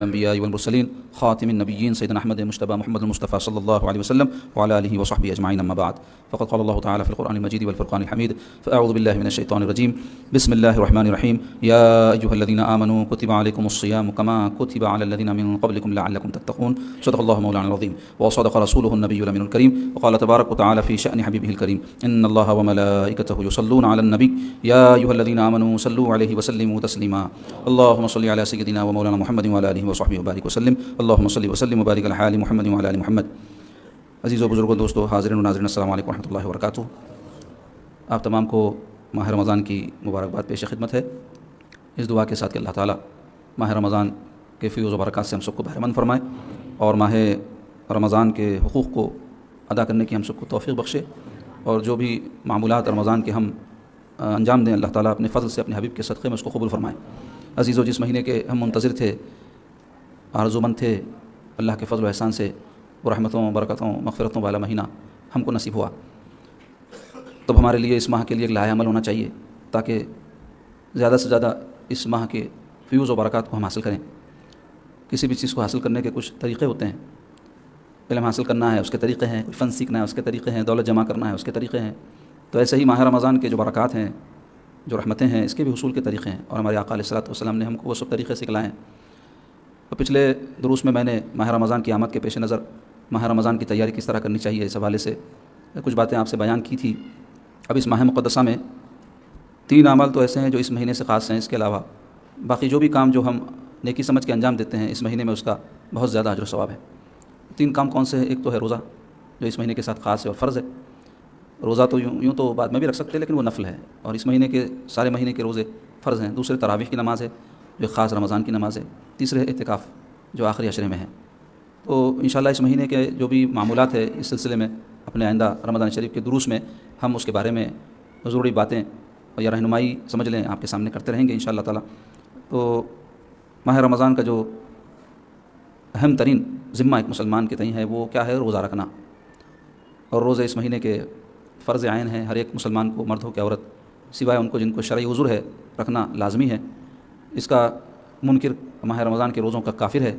الانبیاء والمرسلین خاتم النبیین سیدنا احمد مجتبی محمد المصطفى صلی اللہ علیہ وسلم وعلى آلہ وصحبہ اجمعین اما بعد فقد قال اللہ تعالی فی القرآن المجید والفرقان الحمید فاعوذ باللہ من الشیطان الرجیم بسم اللہ الرحمن الرحیم یا ایھا الذین آمنوا کتب علیکم الصیام کما کتب علی الذین من قبلکم لعلکم تتقون صدق اللہ مولانا العظیم وصدق رسولہ النبی الامین الکریم وقال تبارک وتعالی فی شأن حبیبہ الکریم ان اللہ وملائکتہ یصلون علی النبی یا ایھا الذین آمنوا صلوا علیہ وسلموا تسلیما اللهم صل علی سیدنا ومولانا محمد وعلى آلہ وصحبہ وبارک وسلم اللهم صل وسلم وبارک علی حال محمد وعلى آل محمد۔ عزیز و بزرگوں، دوستو، حاضرین و ناظرین، السلام علیکم ورحمۃ اللہ وبرکاتہ۔ آپ تمام کو ماہ رمضان کی مبارکباد پیش خدمت ہے، اس دعا کے ساتھ کہ اللہ تعالیٰ ماہ رمضان کے فیوز و برکات سے ہم سب کو بہرہ مند فرمائے اور ماہ رمضان کے حقوق کو ادا کرنے کی ہم سب کو توفیق بخشے، اور جو بھی معمولات رمضان کے ہم انجام دیں، اللہ تعالیٰ اپنے فضل سے اپنے حبیب کے صدقے میں اس کو قبول فرمائے۔ عزیزو، جس مہینے کے ہم منتظر تھے، آرزومند تھے، اللہ کے فضل و احسان سے وہ رحمتوں، برکتوں، مغفرتوں والا مہینہ ہم کو نصیب ہوا، تب ہمارے لیے اس ماہ کے لیے ایک لائحہ عمل ہونا چاہیے تاکہ زیادہ سے زیادہ اس ماہ کے فیوز و برکات کو ہم حاصل کریں۔ کسی بھی چیز کو حاصل کرنے کے کچھ طریقے ہوتے ہیں، علم حاصل کرنا ہے اس کے طریقے ہیں، فن سیکھنا ہے اس کے طریقے ہیں، دولت جمع کرنا ہے اس کے طریقے ہیں، تو ایسے ہی ماہ رمضان کے جو برکات ہیں، جو رحمتیں ہیں، اس کے بھی حصول کے طریقے ہیں، اور ہمارے آقا علیہ الصلوۃ والسلام نے ہم کو وہ سب طریقے سکھلائے ہیں۔ تو پچھلے دروس میں نے ماہ رمضان کی آمد کے پیش نظر ماہ رمضان کی تیاری کس طرح کرنی چاہیے اس حوالے سے کچھ باتیں آپ سے بیان کی تھی۔ اب اس ماہ مقدسہ میں 3 اعمال تو ایسے ہیں جو اس مہینے سے خاص ہیں، اس کے علاوہ باقی جو بھی کام جو ہم نیکی سمجھ کے انجام دیتے ہیں اس مہینے میں اس کا بہت زیادہ اجر و ثواب ہے۔ 3 کام کون سے ہیں؟ ایک تو ہے روزہ، جو اس مہینے کے ساتھ خاص ہے اور فرض ہے۔ روزہ تو یوں تو بعد میں بھی رکھ سکتے ہیں، لیکن وہ نفل ہے، اور اس مہینے کے سارے مہینے کے روزے فرض ہیں۔ دوسرے تراویح کی نماز ہے، جو ایک خاص رمضان کی نماز ہے۔ تیسرے اعتکاف، جو آخری عشرے میں ہے۔ تو انشاءاللہ اس مہینے کے جو بھی معمولات ہے اس سلسلے میں اپنے آئندہ رمضان شریف کے دروس میں ہم اس کے بارے میں ضروری باتیں یا رہنمائی سمجھ لیں آپ کے سامنے کرتے رہیں گے انشاءاللہ تعالی۔ تو ماہ رمضان کا جو اہم ترین ذمہ ایک مسلمان کے تئیں ہے وہ کیا ہے؟ روزہ رکھنا۔ اور روزے اس مہینے کے فرض عین ہیں، ہر ایک مسلمان کو، مرد ہو کہ عورت، سوائے ان کو جن کو شرعی عذر ہے، رکھنا لازمی ہے۔ اس کا منکر ماہ رمضان کے روزوں کا کافر ہے،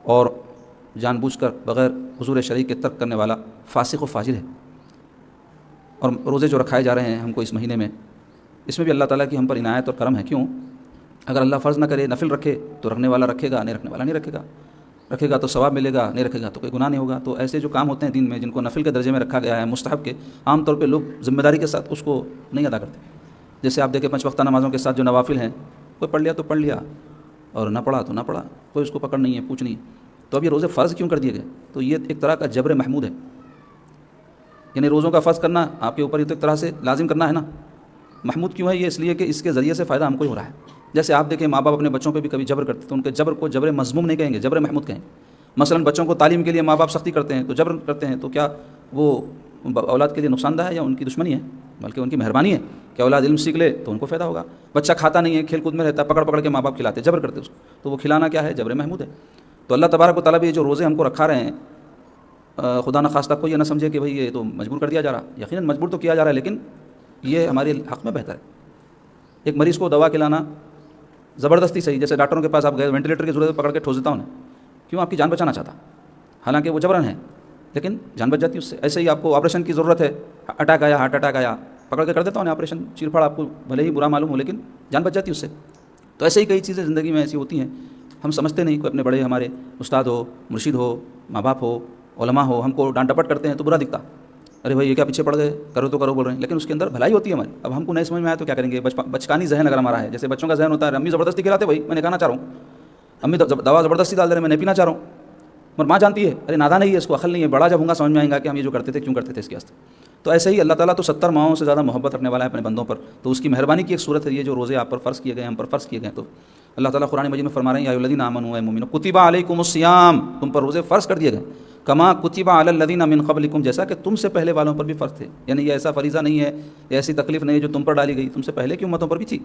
اور جان بوجھ کر بغیر حضور شرعی کے ترک کرنے والا فاسق و فاجر ہے۔ اور روزے جو رکھائے جا رہے ہیں ہم کو اس مہینے میں، اس میں بھی اللہ تعالیٰ کی ہم پر عنایت اور کرم ہے۔ کیوں؟ اگر اللہ فرض نہ کرے، نفل رکھے، تو رکھنے والا رکھے گا، نہیں رکھنے والا نہیں رکھے گا۔ رکھے گا تو ثواب ملے گا، نہیں رکھے گا تو کوئی گناہ نہیں ہوگا۔ تو ایسے جو کام ہوتے ہیں دین میں جن کو نفل کے درجے میں رکھا گیا ہے، مستحب کے، عام طور پہ لوگ ذمہ داری کے ساتھ اس کو نہیں ادا کرتے۔ جیسے آپ دیکھیں 5 وقتہ نمازوں کے ساتھ جو نوافل ہیں، کوئی پڑھ لیا تو پڑھ لیا، اور نہ پڑھا تو نہ پڑھا، کوئی اس کو پکڑ نہیں ہے، پوچھ نہیں ہے۔ تو اب یہ روزے فرض کیوں کر دیے گئے؟ تو یہ ایک طرح کا جبر محمود ہے، یعنی روزوں کا فرض کرنا آپ کے اوپر یہ تو ایک طرح سے لازم کرنا ہے نا۔ محمود کیوں ہے یہ؟ اس لیے کہ اس کے ذریعے سے فائدہ ہم کو ہی ہو رہا ہے۔ جیسے آپ دیکھیں ماں باپ اپنے بچوں پہ بھی کبھی جبر کرتے تو ان کے جبر کو جبر مذموم نہیں کہیں گے، جبر محمود کہیں گے۔ مثلا بچوں کو تعلیم کے لیے ماں باپ سختی کرتے ہیں تو جبر کرتے ہیں، تو کیا وہ اولاد کے لیے نقصان دہ ہے یا ان کی دشمنی ہے؟ بلکہ ان کی مہربانی ہے کہ اولاد علم سیکھ لے تو ان کو فائدہ ہوگا۔ بچہ کھاتا نہیں ہے، کھیل کود میں رہتا ہے، پکڑ پکڑ کے ماں باپ کھلاتے، جبر کرتے اس کو، تو وہ کھلانا کیا ہے؟ جبر محمود ہے۔ تو اللہ تبارک و تعالیٰ بھی جو روزے ہم کو رکھا رہے ہیں، خدا نخواستہ کوئی یہ نہ سمجھے کہ بھئی یہ تو مجبور کر دیا جا رہا۔ یقیناً مجبور تو کیا جا رہا ہے، لیکن یہ ہمارے حق میں بہتر ہے۔ ایک مریض کو دوا کھلانا زبردستی صحیح، جیسے ڈاکٹروں کے پاس آپ گئے، وینٹیلیٹر کی ضرورت پکڑ کے ٹھوس دیتا ہوں، کیوں؟ آپ کی جان بچانا چاہتا، حالانکہ وہ جبرن ہے، لیکن جان بچ جاتی اس سے۔ ایسے ہی آپ کو آپریشن کی ضرورت ہے، اٹیک آیا، ہارٹ اٹیک آیا، پکڑ کے کر دیتا ہوں آپریشن، چیر پھاڑ، آپ کو بھلے ہی برا معلوم ہو لیکن جان بچ جاتی اس سے۔ تو ایسے ہی کئی چیزیں زندگی میں ایسی ہوتی ہیں، ہم سمجھتے نہیں۔ کوئی اپنے بڑے ہمارے استاد ہو، مرشد ہو، ماں باپ ہو، علماء ہو، ہم کو ڈانٹ ڈپٹ کرتے ہیں تو برا دکھتا، ارے بھائی یہ کیا پیچھے پڑ گئے، کرو تو کرو بول رہے ہیں، لیکن اس کے اندر بھلائی ہوتی ہے ہماری۔ اب ہم کو نہیں سمجھ میں آیا تو کیا کریں گے؟ بچکانی ذہن اگر ہمارا ہے، جیسے بچوں کا ذہن ہوتا ہے، امی زبردستی کھلاتے، بھائی میں نے کھانا چاہ رہا ہوں، امی دوا زبردستی ڈال دے رہے ہیں، میں نہیں پینا چاہ رہا ہوں، اور ماں جانتی ہے ارے نادان نہیں ہے، اس کو عقل نہیں ہے، بڑا جب ہوں گا سمجھ میں آئے گا کہ ہم یہ جو کرتے تھے کیوں کرتے تھے اس کے واسطے۔ تو ایسے ہی اللہ تعالیٰ تو 70 ماہوں سے زیادہ محبت رکھنے والا ہے اپنے بندوں پر، تو اس کی مہربانی کی ایک صورت ہے یہ جو روزے آپ پر فرض کیے گئے ہیں، ہم پر فرض کیے گئے۔ تو اللہ تعالیٰ قرآن مجید میں فرما رہے ہیں یا ایھا الذین آمنوا، اے مومنو، کتب علیکم الصیام، تم پر روزے فرض کر دیے گئے، کما کتب علی الذین من قبلکم، جیسا کہ تم سے پہلے والوں پر بھی فرض تھے۔ یعنی یہ ایسا فریضہ نہیں ہے، یہ ایسی تکلیف نہیں ہے جو تم پر ڈالی گئی، تم سے پہلے کی امتوں پر بھی تھی۔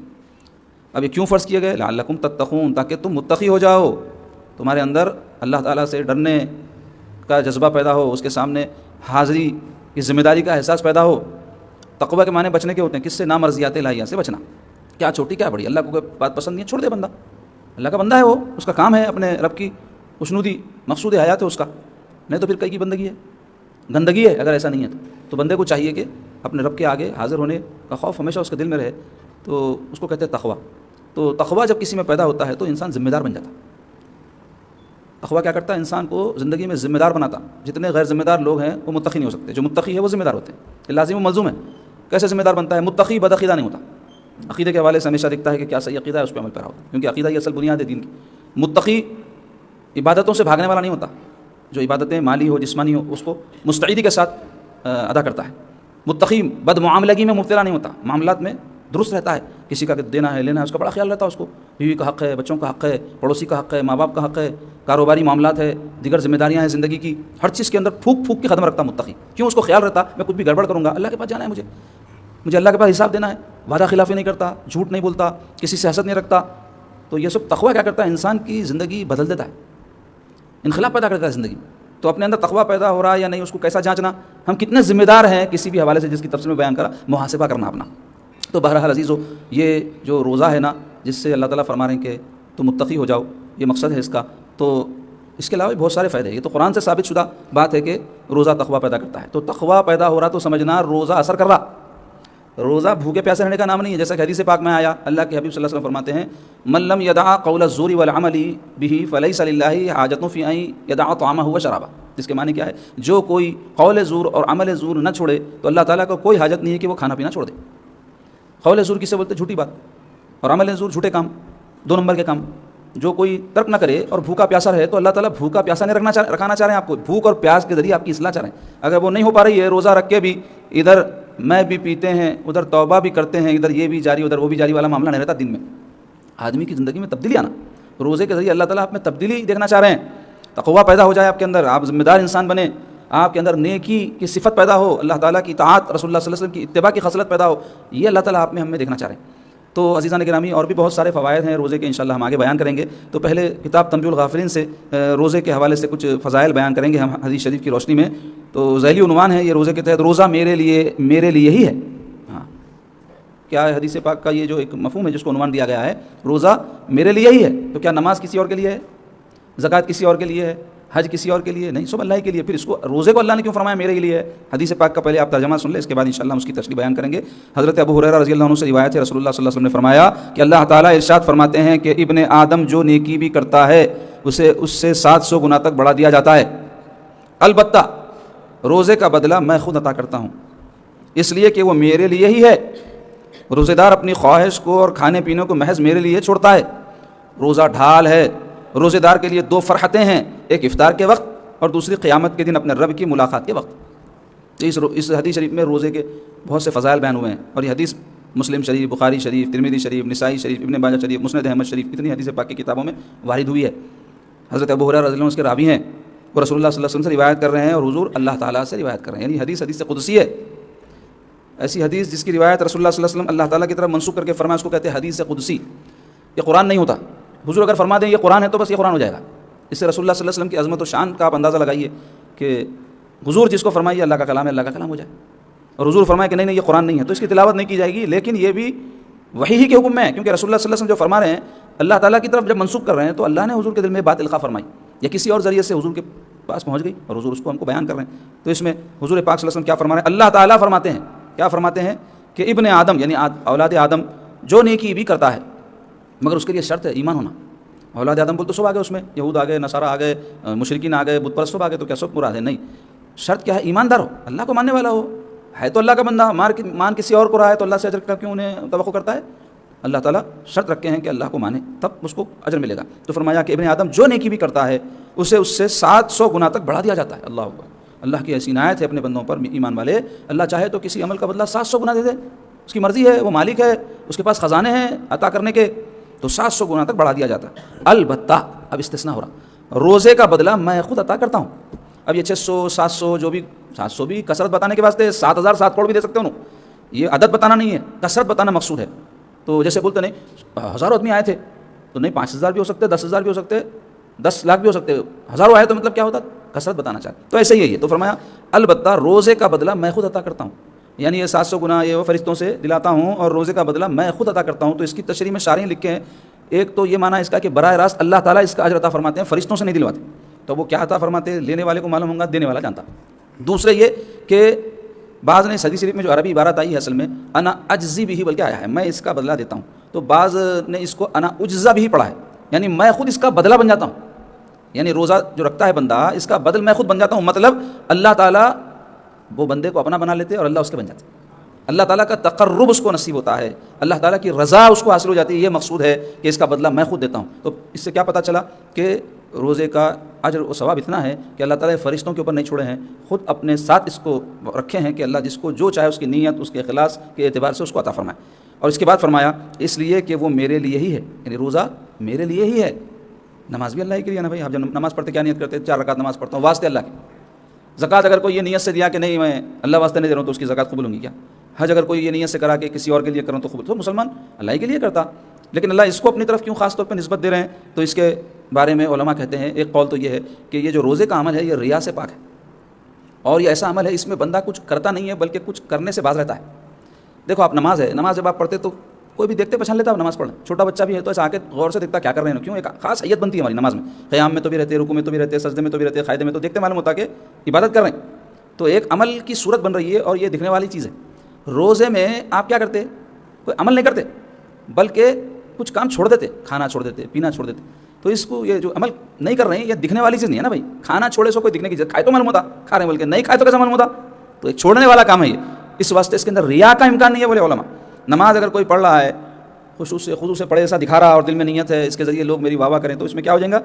اب یہ کیوں فرض کیے گئے؟ لعلکم تتقون، تاکہ تم متقی ہو جاؤ، تمہارے اندر اللہ تعالیٰ سے ڈرنے کا جذبہ پیدا ہو، اس کے سامنے حاضری کی ذمہ داری کا احساس پیدا ہو۔ تقوی کے معنی بچنے کے ہوتے ہیں، کس سے؟ نامرضیات الہیہ سے بچنا، کیا چھوٹی کیا بڑی، اللہ کو کوئی بات پسند نہیں ہے چھوڑ دے بندہ، اللہ کا بندہ ہے وہ، اس کا کام ہے اپنے رب کی خوشنودی، مقصود حیات ہے اس کا، نہیں تو پھر کئی کی بندگی ہے، گندگی ہے اگر ایسا نہیں ہے تو بندے کو چاہیے کہ اپنے رب کے آگے حاضر ہونے کا خوف ہمیشہ اس کے دل میں رہے، تو اس کو کہتے ہیں تقویٰ۔ تو تقویٰ جب کسی میں پیدا ہوتا ہے تو انسان ذمہ دار بن جاتا ہے۔ تقویٰ کیا کرتا ہے؟ انسان کو زندگی میں ذمہ دار بناتا۔ جتنے غیر ذمہ دار لوگ ہیں وہ متقی نہیں ہو سکتے، جو متقی ہے وہ ذمہ دار ہوتے ہیں، یہ لازم و ملزوم ہے۔ کیسے ذمہ دار بنتا ہے؟ متقی بد عقیدہ نہیں ہوتا، عقیدے کے حوالے سے ہمیشہ دکھتا ہے کہ کیا صحیح عقیدہ ہے، اس پہ عمل پیرا ہوتا ہے، کیونکہ عقیدہ یہ اصل بنیاد ہے دین کی۔ متقی عبادتوں سے بھاگنے والا نہیں ہوتا، جو عبادتیں مالی ہو جسمانی ہو اس کو مستعدی کے ساتھ ادا کرتا ہے۔ متقی بد معاملگی میں مبتلا نہیں ہوتا، معاملات میں درست رہتا ہے، کسی کا دینا ہے لینا ہے اس کا بڑا خیال رہتا ہے، اس کو بیوی کا حق ہے، بچوں کا حق ہے، پڑوسی کا حق ہے، ماں باپ کا حق ہے، کاروباری معاملات ہے، دیگر ذمہ داریاں ہیں زندگی کی، ہر چیز کے اندر پھونک پھونک کے قدم رکھتا متقی۔ کیوں؟ اس کو خیال رہتا میں کچھ بھی گڑبڑ کروں گا اللہ کے پاس جانا ہے، مجھے اللہ کے پاس حساب دینا ہے، وعدہ خلافی نہیں کرتا، جھوٹ نہیں بولتا، کسی سے حسد نہیں رکھتا۔ تو یہ سب تقویٰ کیا کرتا ہے؟ انسان کی زندگی بدل دیتا ہے، انقلاب پیدا کرتا ہے زندگی میں۔ تو اپنے اندر تقویٰ پیدا ہو رہا ہے یا نہیں، اس کو کیسا جانچنا، ہم کتنے ذمہ دار ہیں کسی بھی حوالے سے جس کی تفصیل میں بیان کرا، محاسبہ کرنا اپنا۔ تو بہرحال عزیزو، یہ جو روزہ ہے نا، جس سے اللہ تعالیٰ فرما رہے ہیں کہ تم متقی ہو جاؤ، یہ مقصد ہے اس کا۔ تو اس کے علاوہ بھی بہت سارے فائدے ہیں، یہ تو قرآن سے ثابت شدہ بات ہے کہ روزہ تقویٰ پیدا کرتا ہے۔ تو تقویٰ پیدا ہو رہا تو سمجھنا روزہ اثر کر رہا۔ روزہ بھوکے پیاسے رہنے کا نام نہیں ہے، جیسا کہ حدیث پاک میں آیا، اللہ کے حبیب صلی اللہ علیہ وسلم فرماتے ہیں من لم یدع قول الزور والعمل به فلیس للہ حاجۃ فی ان یدع طعامہ وشرابہ۔ جس کے معنی کیا ہے؟ جو کوئی قول زور اور عمل زور نہ چھوڑے تو اللہ تعالیٰ کو کوئی حاجت نہیں ہے کہ وہ کھانا پینا چھوڑ دے۔ قول زور کسے بولتے؟ جھوٹی بات، اور عمل زور جھوٹے کام، دو نمبر کے کام۔ جو کوئی ترک نہ کرے اور بھوکا پیاسا رہے تو اللہ تعالیٰ بھوکا پیاسا نہیں رکھانا چاہ رہے ہیں آپ کو، بھوک اور پیاس کے ذریعے آپ کی اصلاح چاہ رہے ہیں۔ اگر وہ نہیں ہو پا رہی ہے، روزہ رکھ کے بھی ادھر میں بھی پیتے ہیں، ادھر توبہ بھی کرتے ہیں، ادھر یہ بھی جاری ادھر وہ بھی جاری والا معاملہ نہیں رہتا دن میں۔ آدمی کی زندگی میں تبدیلی آنا، روزے کے ذریعے اللہ تعالیٰ آپ میں تبدیلی دیکھنا چاہ رہے ہیں، تقویٰ پیدا ہو جائے آپ کے اندر، آپ ذمہ دار انسان بنے، آپ کے اندر نیکی کی صفت پیدا ہو، اللہ تعالیٰ کی اطاعت، رسول اللہ صلی اللہ علیہ وسلم کی اتباع کی خصلت پیدا ہو، یہ اللہ تعالیٰ آپ میں ہمیں دیکھنا چاہ رہے ہیں۔ تو عزیزان گرامی، اور بھی بہت سارے فوائد ہیں روزے کے، انشاءاللہ ہم آگے بیان کریں گے۔ تو پہلے کتاب تنبیہ الغافلین سے روزے کے حوالے سے کچھ فضائل بیان کریں گے ہم حدیث شریف کی روشنی میں۔ تو ذیلی عنوان ہے یہ روزے کے تحت، روزہ میرے لیے ہی ہے۔ ہاں، کیا ہے حدیث پاک کا یہ جو ایک مفہوم ہے جس کو عنوان دیا گیا ہے، روزہ میرے لیے ہی ہے۔ تو کیا نماز کسی اور کے لیے ہے؟ زکوٰۃ کسی اور کے لیے ہے؟ حج کسی اور کے لیے نہیں، سب اللہ ہی کے لیے۔ پھر اس کو روزے کو اللہ نے کیوں فرمایا میرے ہی لیے ہے؟ حدیث پاک کا پہلے آپ ترجمہ سن لیں، اس کے بعد انشاءاللہ ہم اس کی تشریح بیان کریں گے۔ حضرت ابو ہریرہ رضی اللہ عنہ سے روایت ہے، رسول اللہ صلی اللہ علیہ وسلم نے فرمایا کہ اللہ تعالیٰ ارشاد فرماتے ہیں کہ ابن آدم جو نیکی بھی کرتا ہے اسے اس سے 700 گنا تک بڑھا دیا جاتا ہے، البتہ روزے کا بدلہ میں خود عطا کرتا ہوں، اس لیے کہ وہ میرے لیے ہی ہے۔ روزے دار اپنی خواہش کو اور کھانے پینے کو محض میرے لیے چھوڑتا ہے۔ روزہ ڈھال ہے، روزے دار کے لیے دو فرحتیں ہیں، ایک افطار کے وقت اور دوسری قیامت کے دن اپنے رب کی ملاقات کے وقت۔ اس حدیث شریف میں روزے کے بہت سے فضائل بیان ہوئے ہیں، اور یہ حدیث مسلم شریف، بخاری شریف، ترمذی شریف، نسائی شریف، ابن ماجہ شریف، مسند احمد شریف، اتنی حدیث پاک کی کتابوں میں وارد ہوئی ہے۔ حضرت ابو ہریرہ رضی اللہ عنہ اس کے راوی ہیں، وہ رسول اللہ صلی اللہ علیہ وسلم سے روایت کر رہے ہیں اور حضور اللہ تعالیٰ سے روایت کر رہے ہیں، یعنی حدیث قدسی ہے۔ ایسی حدیث جس کی روایت رسول اللہ صلی اللہ علیہ وسلم اللہ تعالیٰ کی طرف منسوخ کر کے فرمایا، اس کو کہتے ہیں حدیث قدسی۔ یہ قرآن نہیں ہوتا، حضور اگر فرما دیں یہ قرآن ہے تو بس یہ قرآن ہو جائے گا۔ اس سے رسول اللہ صلی اللہ علیہ وسلم کی عظمت و شان کا آپ اندازہ لگائیے کہ حضور جس کو فرمائیے اللہ کا کلام ہے، اللہ کا کلام ہو جائے، اور حضور فرمائے کہ نہیں یہ قرآن نہیں ہے تو اس کی تلاوت نہیں کی جائے گی، لیکن یہ بھی وحی ہی کے حکم میں ہے، کیونکہ رسول اللہ صلی اللہ علیہ وسلم جو فرما رہے ہیں اللہ تعالیٰ کی طرف جب منسوخ کر رہے ہیں تو اللہ نے حضور کے دل میں بات القاء فرمائی یا کسی اور ذریعے سے حضور کے پاس پہنچ گئی اور حضور اس کو ہم کو بیان کر رہے ہیں۔ تو اس میں حضور پاک صلی اللہ علیہ وسلم کیا فرما رہے ہیں؟ اللہ تعالیٰ فرماتے ہیں، کیا فرماتے ہیں کہ ابن آدم یعنی اولاد آدم جو نیکی بھی کرتا ہے، مگر اس کے لیے شرط ہے ایمان ہونا۔ اولاد آدم بول تو سب آ گئے، اس میں یہود آ گئے، نصارہ آ گئے، مشرکین آ گئے، بت پرست سب آ گئے، تو کیا سب مراد ہے؟ نہیں، شرط کیا ہے؟ ایماندار ہو، اللہ کو ماننے والا ہو، ہے تو اللہ کا بندہ، مان کسی اور کو رہا ہے تو اللہ سے اجر کا کیوں انہیں توقع کرتا ہے؟ اللہ تعالیٰ شرط رکھے ہیں کہ اللہ کو مانے تب اس کو اجر ملے گا۔ تو فرمایا کہ ابن آدم جو نیکی بھی کرتا ہے اسے اس سے 700 گنا تک بڑھا دیا جاتا ہے۔ اللہ اکبر، اللہ کی ایسی عنایت ہے اپنے بندوں پر ایمان والے، اللہ چاہے تو کسی عمل کا بدلہ 700 گنا دے دے، اس کی مرضی ہے، وہ مالک ہے، اس کے پاس خزانے ہیں عطا کرنے کے، تو 700 گنا تک بڑھا دیا جاتا ہے۔ البتہ اب استثناء ہو رہا، روزے کا بدلہ میں خود عطا کرتا ہوں۔ اب یہ 600 700 جو بھی 700 بھی کثرت بتانے کے واسطے 7000 7 کروڑ بھی دے سکتے ہو، یہ عدد بتانا نہیں ہے، کثرت بتانا مقصود ہے۔ تو جیسے بولتے نہیں ہزاروں آدمی آئے تھے تو نہیں 5000 بھی ہو سکتے، 10000 بھی ہو سکتے، 10 لاکھ بھی ہو سکتے، ہزاروں آئے تو مطلب کیا ہوتا؟ کثرت بتانا چاہتے، تو ایسے ہی ہے۔ تو فرمایا البتہ روزے کا بدلہ میں خود عطا کرتا ہوں، یعنی یہ 700 گنا یہ وہ فرشتوں سے دلاتا ہوں اور روزے کا بدلہ میں خود عطا کرتا ہوں۔ تو اس کی تشریح میں شارحین لکھے ہیں ایک تو یہ معنی اس کا کہ براہ راست اللہ تعالیٰ اس کا اجر عطا فرماتے ہیں، فرشتوں سے نہیں دلواتے، تو وہ کیا عطا فرماتے ہیں لینے والے کو معلوم ہوگا، دینے والا جانتا۔ دوسرے یہ کہ بعض نے حدیث شریف میں جو عربی عبارت آئی ہے اصل میں انا اجزی بھی بلکہ آیا ہے، میں اس کا بدلہ دیتا ہوں، تو بعض نے اس کو انا اجزا بھی پڑھا ہے، یعنی میں خود اس کا بدلہ بن جاتا ہوں، یعنی روزہ جو رکھتا ہے بندہ اس کا بدل میں خود بن جاتا ہوں، مطلب اللہ تعالیٰ وہ بندے کو اپنا بنا لیتے اور اللہ اس کے بن جاتے، اللہ تعالیٰ کا تقرب اس کو نصیب ہوتا ہے، اللہ تعالیٰ کی رضا اس کو حاصل ہو جاتی ہے، یہ مقصود ہے کہ اس کا بدلہ میں خود دیتا ہوں۔ تو اس سے کیا پتہ چلا کہ روزے کا اجر و ثواب اتنا ہے کہ اللہ تعالیٰ فرشتوں کے اوپر نہیں چھوڑے ہیں، خود اپنے ساتھ اس کو رکھے ہیں کہ اللہ جس کو جو چاہے اس کی نیت اس کے اخلاص کے اعتبار سے اس کو عطا فرمائے۔ اور اس کے بعد فرمایا اس لیے کہ وہ میرے لیے ہی ہے، یعنی روزہ میرے لیے ہی ہے، نماز بھی اللہ ہی کے لیے نا بھائی، آپ جب نماز پڑھتے کیا نیت کرتے؟ 4 رکعت نماز پڑھتا ہوں واسطے اللہ کی۔ زکوٰۃ اگر کوئی یہ نیت سے دیا کہ نہیں میں اللہ واسطے نہیں دے رہا ہوں تو اس کی زکوٰۃ قبول ہوگی کیا؟ حج اگر کوئی یہ نیت سے کرا کہ کسی اور کے لیے کروں تو قبول، تو مسلمان اللہ ہی کے لیے کرتا، لیکن اللہ اس کو اپنی طرف کیوں خاص طور پہ نسبت دے رہے ہیں؟ تو اس کے بارے میں علماء کہتے ہیں ایک قول تو یہ ہے کہ یہ جو روزے کا عمل ہے یہ ریا سے پاک ہے، اور یہ ایسا عمل ہے اس میں بندہ کچھ کرتا نہیں ہے بلکہ کچھ کرنے سے باز رہتا ہے۔ دیکھو آپ نماز ہے، نماز جب آپ پڑھتے تو کوئی بھی دیکھتے پہچان لیتا آپ نماز پڑھیں، چھوٹا بچہ بھی ہے تو ایسا آ کے غور سے دیکھتا کیا کر رہے ہیں، کیوں ایک خاص حیت بنتی ہے ہماری نماز میں، قیام میں تو بھی رہتے، رکوع میں تو بھی رہتے، سجدے میں تو بھی رہتے، قاعدے میں تو دیکھتے معلوم ہوتا کہ عبادت کر رہے ہیں، تو ایک عمل کی صورت بن رہی ہے اور یہ دکھنے والی چیز ہے۔ روزے میں آپ کیا کرتے؟ کوئی عمل نہیں کرتے بلکہ کچھ کام چھوڑ دیتے، کھانا چھوڑ دیتے، پینا چھوڑ دیتے، تو اس کو یہ جو عمل نہیں کر رہے ہیں یہ دکھنے والی چیز نہیں ہے نا بھائی، کھانا چھوڑے سو کوئی دکھنے کی چیز، کھائے تو معلوم ہوتا کھا رہے ہیں، بلکہ نہیں کھائے تو کیسا معلوم ہوتا؟ تو ایک چھوڑنے والا کام ہے یہ، اس واسطے اس کے اندر ریا کا امکان نہیں ہے بولے علماء۔ نماز اگر کوئی پڑھ رہا ہے خضوع سے پڑھے ایسا دکھا رہا اور دل میں نیت ہے اس کے ذریعے لوگ میری واہ واہ کریں، تو اس میں کیا ہو جائے گا؟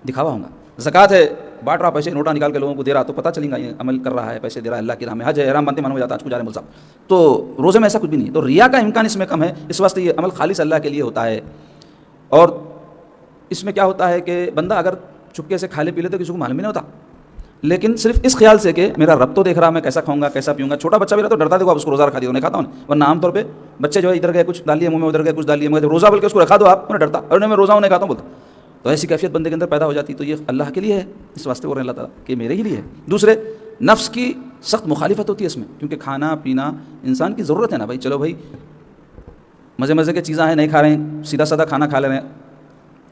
دکھاوا ہوگا۔ زکوٰۃ ہے، بانٹ رہا پیسے نوٹا نکال کے لوگوں کو دے رہا، تو پتہ چلے گا یہ عمل کر رہا ہے، پیسے دے رہا ہے اللہ کی راہ میں، حج ہے، احرام باندھتے معلوم ہو جاتا ہے آج کو جا رہے ہیں ملک صاحب۔ تو روزے میں ایسا کچھ بھی نہیں، تو ریا کا امکان اس میں کم ہے، اس واسطے یہ عمل خالص اللہ کے لیے ہوتا ہے۔ اور اس میں کیا ہوتا ہے کہ بندہ اگر چپکے سے کھا لے پی لے تو کسی کو معلوم بھی نہیں ہوتا، لیکن صرف اس خیال سے کہ میرا رب تو دیکھ رہا میں کیسا کھاؤں گا کیسا پیوں گا۔ چھوٹا بچہ بھی رہا تو ڈرتا دیکھو آپ اس کو روزہ رکھا دیا انہیں کھاتا ہوں، ورنہ عام طور پہ بچے جو ہے ادھر گئے کچھ ڈال لیے منہ میں، ادھر گئے کچھ ڈال لیے، مگر جب روزہ بول کے اس کو رکھا دو آپ انہیں ڈرتا، اور میں روزہ انہیں کھاتا ہوں بولتا، تو ایسی کیفیت بندے کے اندر پیدا ہو جاتی، تو یہ اللہ کے لیے ہے، اس واسطے بول رہے ہیں اللہ تعالیٰ کہ میرے ہی لیے ہے۔ دوسرے نفس کی سخت مخالفت ہوتی ہے اس میں، کیونکھ کھانا پینا انسان کی ضرورت ہے نا بھائی، چلو بھائی مزے مزے کی چیزیں ہیں نہیں کھا رہے ہیں، سیدھا سادہ کھانا کھا لے رہے ہیں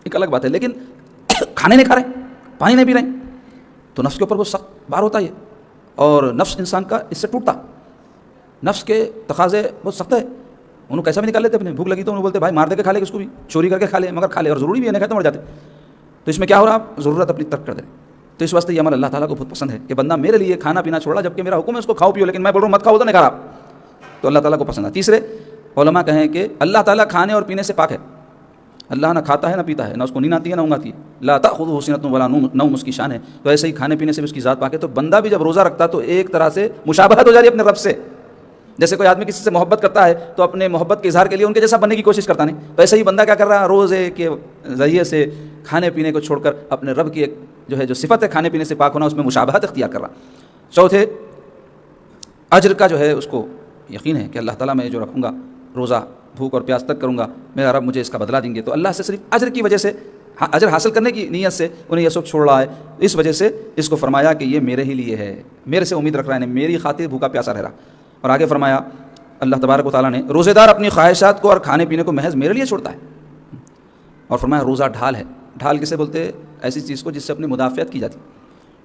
ایک الگ بات ہے، لیکن کھانے نہیں کھا رہے ہیں، پانی نہیں پی رہے ہیں، تو نفس کے اوپر وہ سخت بار ہوتا ہے، اور نفس انسان کا اس سے ٹوٹتا، نفس کے تقاضے بہت سخت ہے، انہوں کیسا بھی نکال لیتے اپنے، بھوک لگی تو انہوں بولتے بھائی مار دے کے کھا لے کس کو بھی، چوری کر کے کھا لے، مگر کھا لے، اور ضروری بھی ہے نہیں کھائے تو مر جاتے، تو اس میں کیا ہو رہا آپ ضرورت اپنی ترک کر دیں، تو اس واسطے یہ عمل اللہ تعالیٰ کو بہت پسند ہے کہ بندہ میرے لیے کھانا پینا چھوڑا، جبکہ میرا حکم ہے اس کو کھاؤ پیو، لیکن میں بول رہا ہوں مت کھاؤ تو نہیں کھا رہا، تو اللہ تعالیٰ کو پسند ہے۔ تیسرے علماء کہیں کہ اللہ تعالیٰ کھانے اور پینے سے پاک ہے، اللہ نہ کھاتا ہے نہ پیتا ہے، نہ اس کو نیند آتی ہے نہ اونگ آتی ہے، لا تأخذہ سنۃ ولا نوم اس کی شان ہے، تو ایسے ہی کھانے پینے سے بھی اس کی ذات پاک ہے۔ تو بندہ بھی جب روزہ رکھتا تو ایک طرح سے مشابہت ہو جاتی ہے اپنے رب سے، جیسے کوئی آدمی کسی سے محبت کرتا ہے تو اپنے محبت کے اظہار کے لیے ان کے جیسا بننے کی کوشش کرتا نہیں، تو ایسے ہی بندہ کیا کر رہا ہے، روزے کے ذریعے سے کھانے پینے کو چھوڑ کر اپنے رب کی ایک جو ہے جو صفت ہے کھانے پینے سے پاک ہونا، اس میں مشابہت اختیار کر رہا۔ چوتھے اجر کا جو ہے اس کو یقین ہے کہ اللہ تعالیٰ میں جو رکھوں گا روزہ بھوک اور پیاس تک کروں گا، میرا رب مجھے اس کا بدلہ دیں گے، تو اللہ سے صرف اجر کی وجہ سے، اجر حاصل کرنے کی نیت سے انہیں یہ سب چھوڑ رہا ہے، اس وجہ سے اس کو فرمایا کہ یہ میرے ہی لیے ہے، میرے سے امید رکھ رہا ہے، میری خاطر بھوکا پیاسا رہ رہا۔ اور آگے فرمایا اللہ تبارک و تعالیٰ نے روزے دار اپنی خواہشات کو اور کھانے پینے کو محض میرے لیے چھوڑتا ہے، اور فرمایا روزہ ڈھال ہے۔ ڈھال کسے بولتے؟ ایسی چیز کو جس سے اپنی مدافعت کی جاتی،